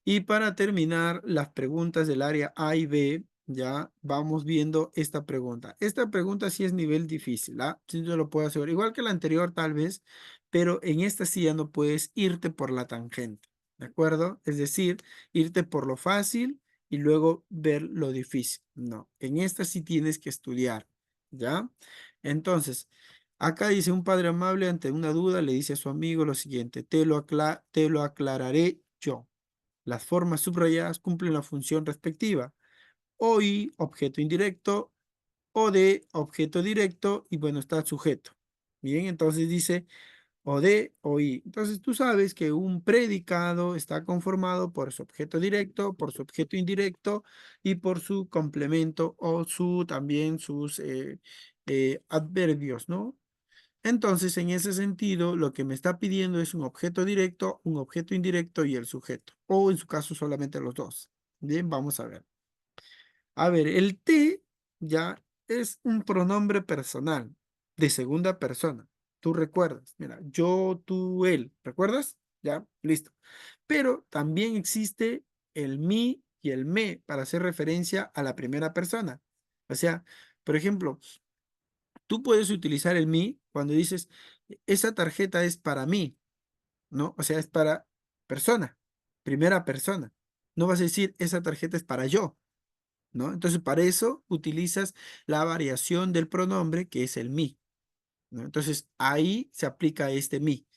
Y para terminar, las preguntas del área A y B, ya vamos viendo esta pregunta. Esta pregunta sí es nivel difícil, ¿ah? Sí te lo puedo asegurar. Igual que la anterior tal vez, pero en esta sí ya no puedes irte por la tangente, ¿de acuerdo? Es decir, irte por lo fácil y luego ver lo difícil. No, en esta sí tienes que estudiar, ¿ya? Entonces, acá dice un padre amable ante una duda, le dice a su amigo lo siguiente, te lo aclararé yo. Las formas subrayadas cumplen la función respectiva. O y, objeto indirecto, o de, objeto directo, y bueno, está el sujeto. Bien, entonces dice o de o y. Entonces tú sabes que un predicado está conformado por su objeto directo, por su objeto indirecto y por su complemento o también sus adverbios, ¿no? Entonces, en ese sentido, lo que me está pidiendo es un objeto directo, un objeto indirecto y el sujeto. O en su caso, solamente los dos. Bien, vamos a ver. A ver, el te ya es un pronombre personal de segunda persona. Tú recuerdas, mira, yo, tú, él. ¿Recuerdas? Ya, listo. Pero también existe el mi y el me para hacer referencia a la primera persona. O sea, por ejemplo, tú puedes utilizar el mí cuando dices, esa tarjeta es para mí, ¿no? O sea, es para persona, primera persona. No vas a decir, esa tarjeta es para yo, ¿no? Entonces, para eso utilizas la variación del pronombre que es el mí, ¿no? Entonces, ahí se aplica este mí.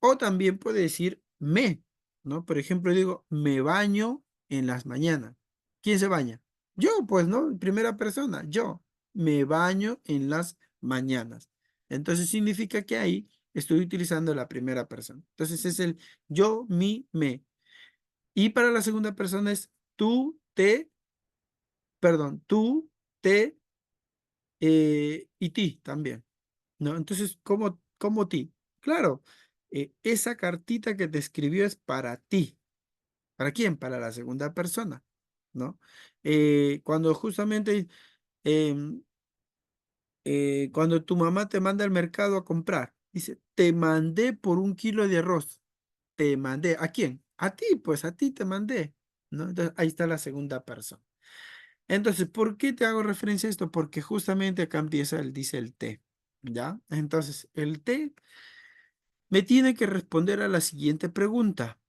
O también puede decir me, ¿no? Por ejemplo, digo, me baño en las mañanas. ¿Quién se baña? Yo, pues, ¿no? En primera persona, yo me baño en las mañanas. Entonces significa que ahí estoy utilizando la primera persona. Entonces es el yo, mi, me. Y para la segunda persona es tú, te, perdón, tú, te y ti también, ¿no? Entonces, ¿cómo ti? Claro, esa cartita que te escribió es para ti. ¿Para quién? Para la segunda persona, ¿no? Cuando justamente, em, cuando tu mamá te manda al mercado a comprar, dice, te mandé por 1 kilo de arroz. Te mandé. ¿A quién? A ti, pues a ti te mandé, ¿no? Entonces, ahí está la segunda persona. Entonces, ¿por qué te hago referencia a esto? Porque justamente acá empieza dice el te, ¿ya? Entonces, el te me tiene que responder a la siguiente pregunta.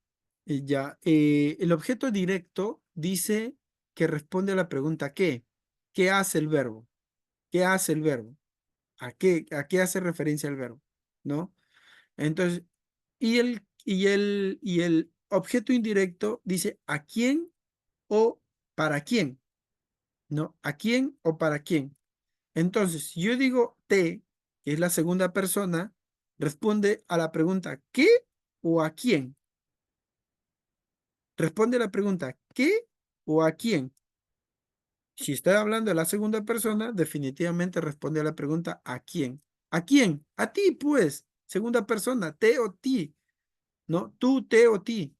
El objeto directo dice que responde a la pregunta ¿qué? ¿Qué hace el verbo? ¿Qué hace el verbo? ¿A qué hace referencia el verbo? ¿No? Entonces, y el objeto indirecto dice ¿a quién o para quién? ¿No? ¿A quién o para quién? Entonces, si yo digo te, que es la segunda persona, responde a la pregunta ¿qué o a quién? Responde a la pregunta ¿qué o a quién? Si estoy hablando de la segunda persona, definitivamente responde a la pregunta ¿a quién? ¿A quién? A ti, pues. Segunda persona, te o ti, ¿no? Tú, te o ti.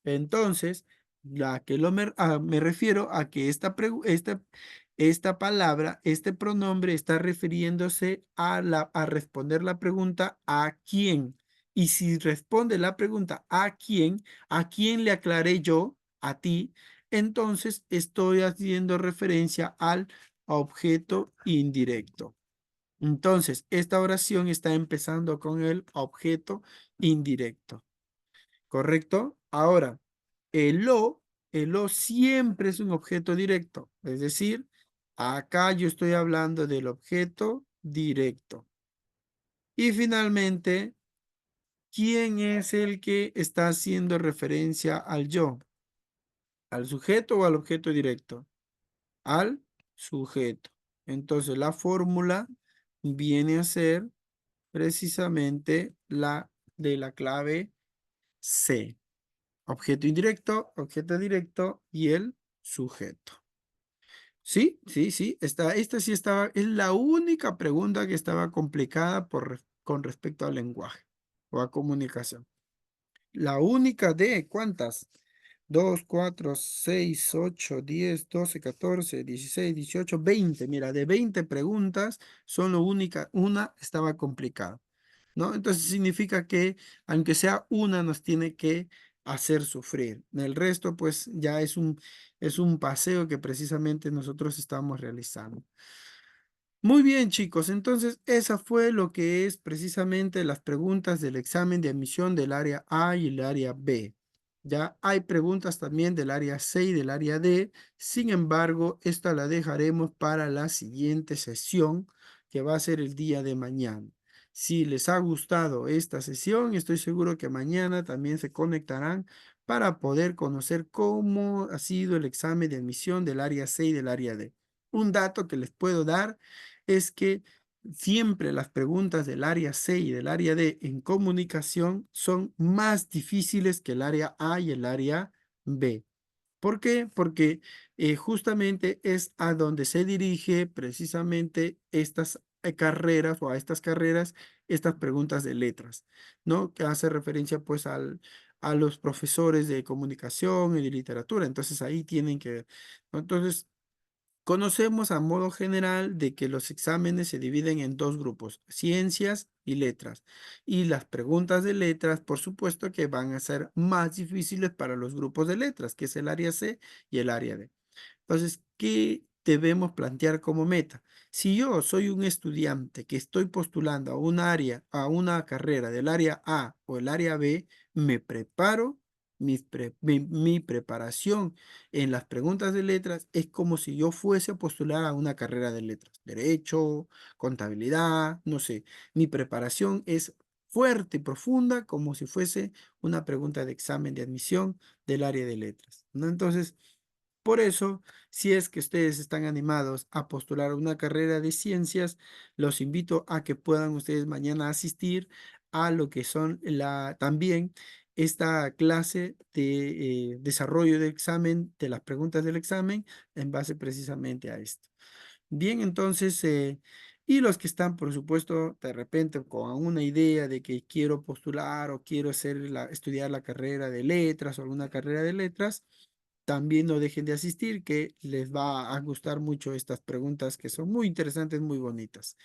Entonces, me refiero a que esta palabra, este pronombre está refiriéndose a responder la pregunta ¿a quién? Y si responde la pregunta ¿a quién le aclaré yo? A ti. Entonces, estoy haciendo referencia al objeto indirecto. Entonces, esta oración está empezando con el objeto indirecto. ¿Correcto? Ahora, el o, el o siempre es un objeto directo, es decir, Acá yo estoy hablando del objeto directo. Y finalmente, ¿quién es el que está haciendo referencia al yo? ¿Al sujeto o al objeto directo? Al sujeto. Entonces la fórmula viene a ser precisamente la de la clave C. Objeto indirecto, objeto directo y el sujeto. Sí, sí, sí. Esta sí estaba, es la única pregunta que estaba complicada con respecto al lenguaje o a comunicación. La única de, ¿cuántas? 2, 4, 6, 8, 10, 12, 14, 16, 18, 20. Mira, de 20 preguntas, solo una estaba complicada, ¿no? Entonces significa que, aunque sea una, nos tiene que hacer sufrir. El resto, pues, ya es un paseo que precisamente nosotros estamos realizando. Muy bien, chicos. Entonces, esa fue lo que es precisamente las preguntas del examen de admisión del área A y el área B. Ya hay preguntas también del área C y del área D. Sin embargo, esta la dejaremos para la siguiente sesión, que va a ser el día de mañana. Si les ha gustado esta sesión, estoy seguro que mañana también se conectarán para poder conocer cómo ha sido el examen de admisión del área C y del área D. Un dato que les puedo dar es que siempre las preguntas del área C y del área D en comunicación son más difíciles que el área A y el área B. ¿Por qué? Porque justamente es a donde se dirige precisamente estas carreras o a estas carreras, estas preguntas de letras, ¿no? Que hace referencia pues a los profesores de comunicación y de literatura. Entonces ahí tienen que ver, ¿no? Entonces, conocemos a modo general de que los exámenes se dividen en dos grupos, ciencias y letras. Y las preguntas de letras, por supuesto que van a ser más difíciles para los grupos de letras, que es el área C y el área D. Entonces, ¿qué debemos plantear como meta? Si yo soy un estudiante que estoy postulando a un área, a una carrera del área A o el área B, me preparo, mi preparación en las preguntas de letras es como si yo fuese a postular a una carrera de letras, derecho, contabilidad, no sé. Mi preparación es fuerte y profunda como si fuese una pregunta de examen de admisión del área de letras, ¿no? Entonces, por eso, si es que ustedes están animados a postular una carrera de ciencias, los invito a que puedan ustedes mañana asistir a lo que son también esta clase de desarrollo de examen, de las preguntas del examen, en base precisamente a esto. Bien, entonces, y los que están, por supuesto, de repente con una idea de que quiero postular o quiero estudiar la carrera de letras o alguna carrera de letras, también no dejen de asistir, que les va a gustar mucho estas preguntas que son muy interesantes, muy bonitas.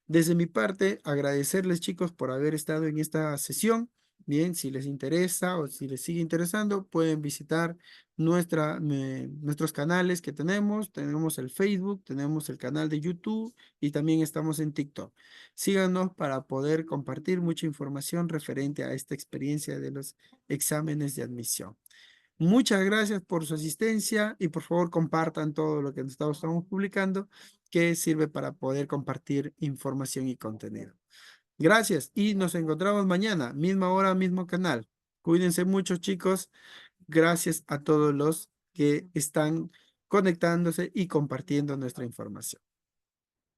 Desde mi parte, agradecerles chicos por haber estado en esta sesión. Bien, si les interesa o si les sigue interesando, pueden visitar nuestros canales que tenemos. Tenemos el Facebook, tenemos el canal de YouTube y también estamos en TikTok. Síganos para poder compartir mucha información referente a esta experiencia de los exámenes de admisión. Muchas gracias por su asistencia y por favor compartan todo lo que estamos publicando, que sirve para poder compartir información y contenido. Gracias y nos encontramos mañana, misma hora, mismo canal. Cuídense mucho, chicos. Gracias a todos los que están conectándose y compartiendo nuestra información.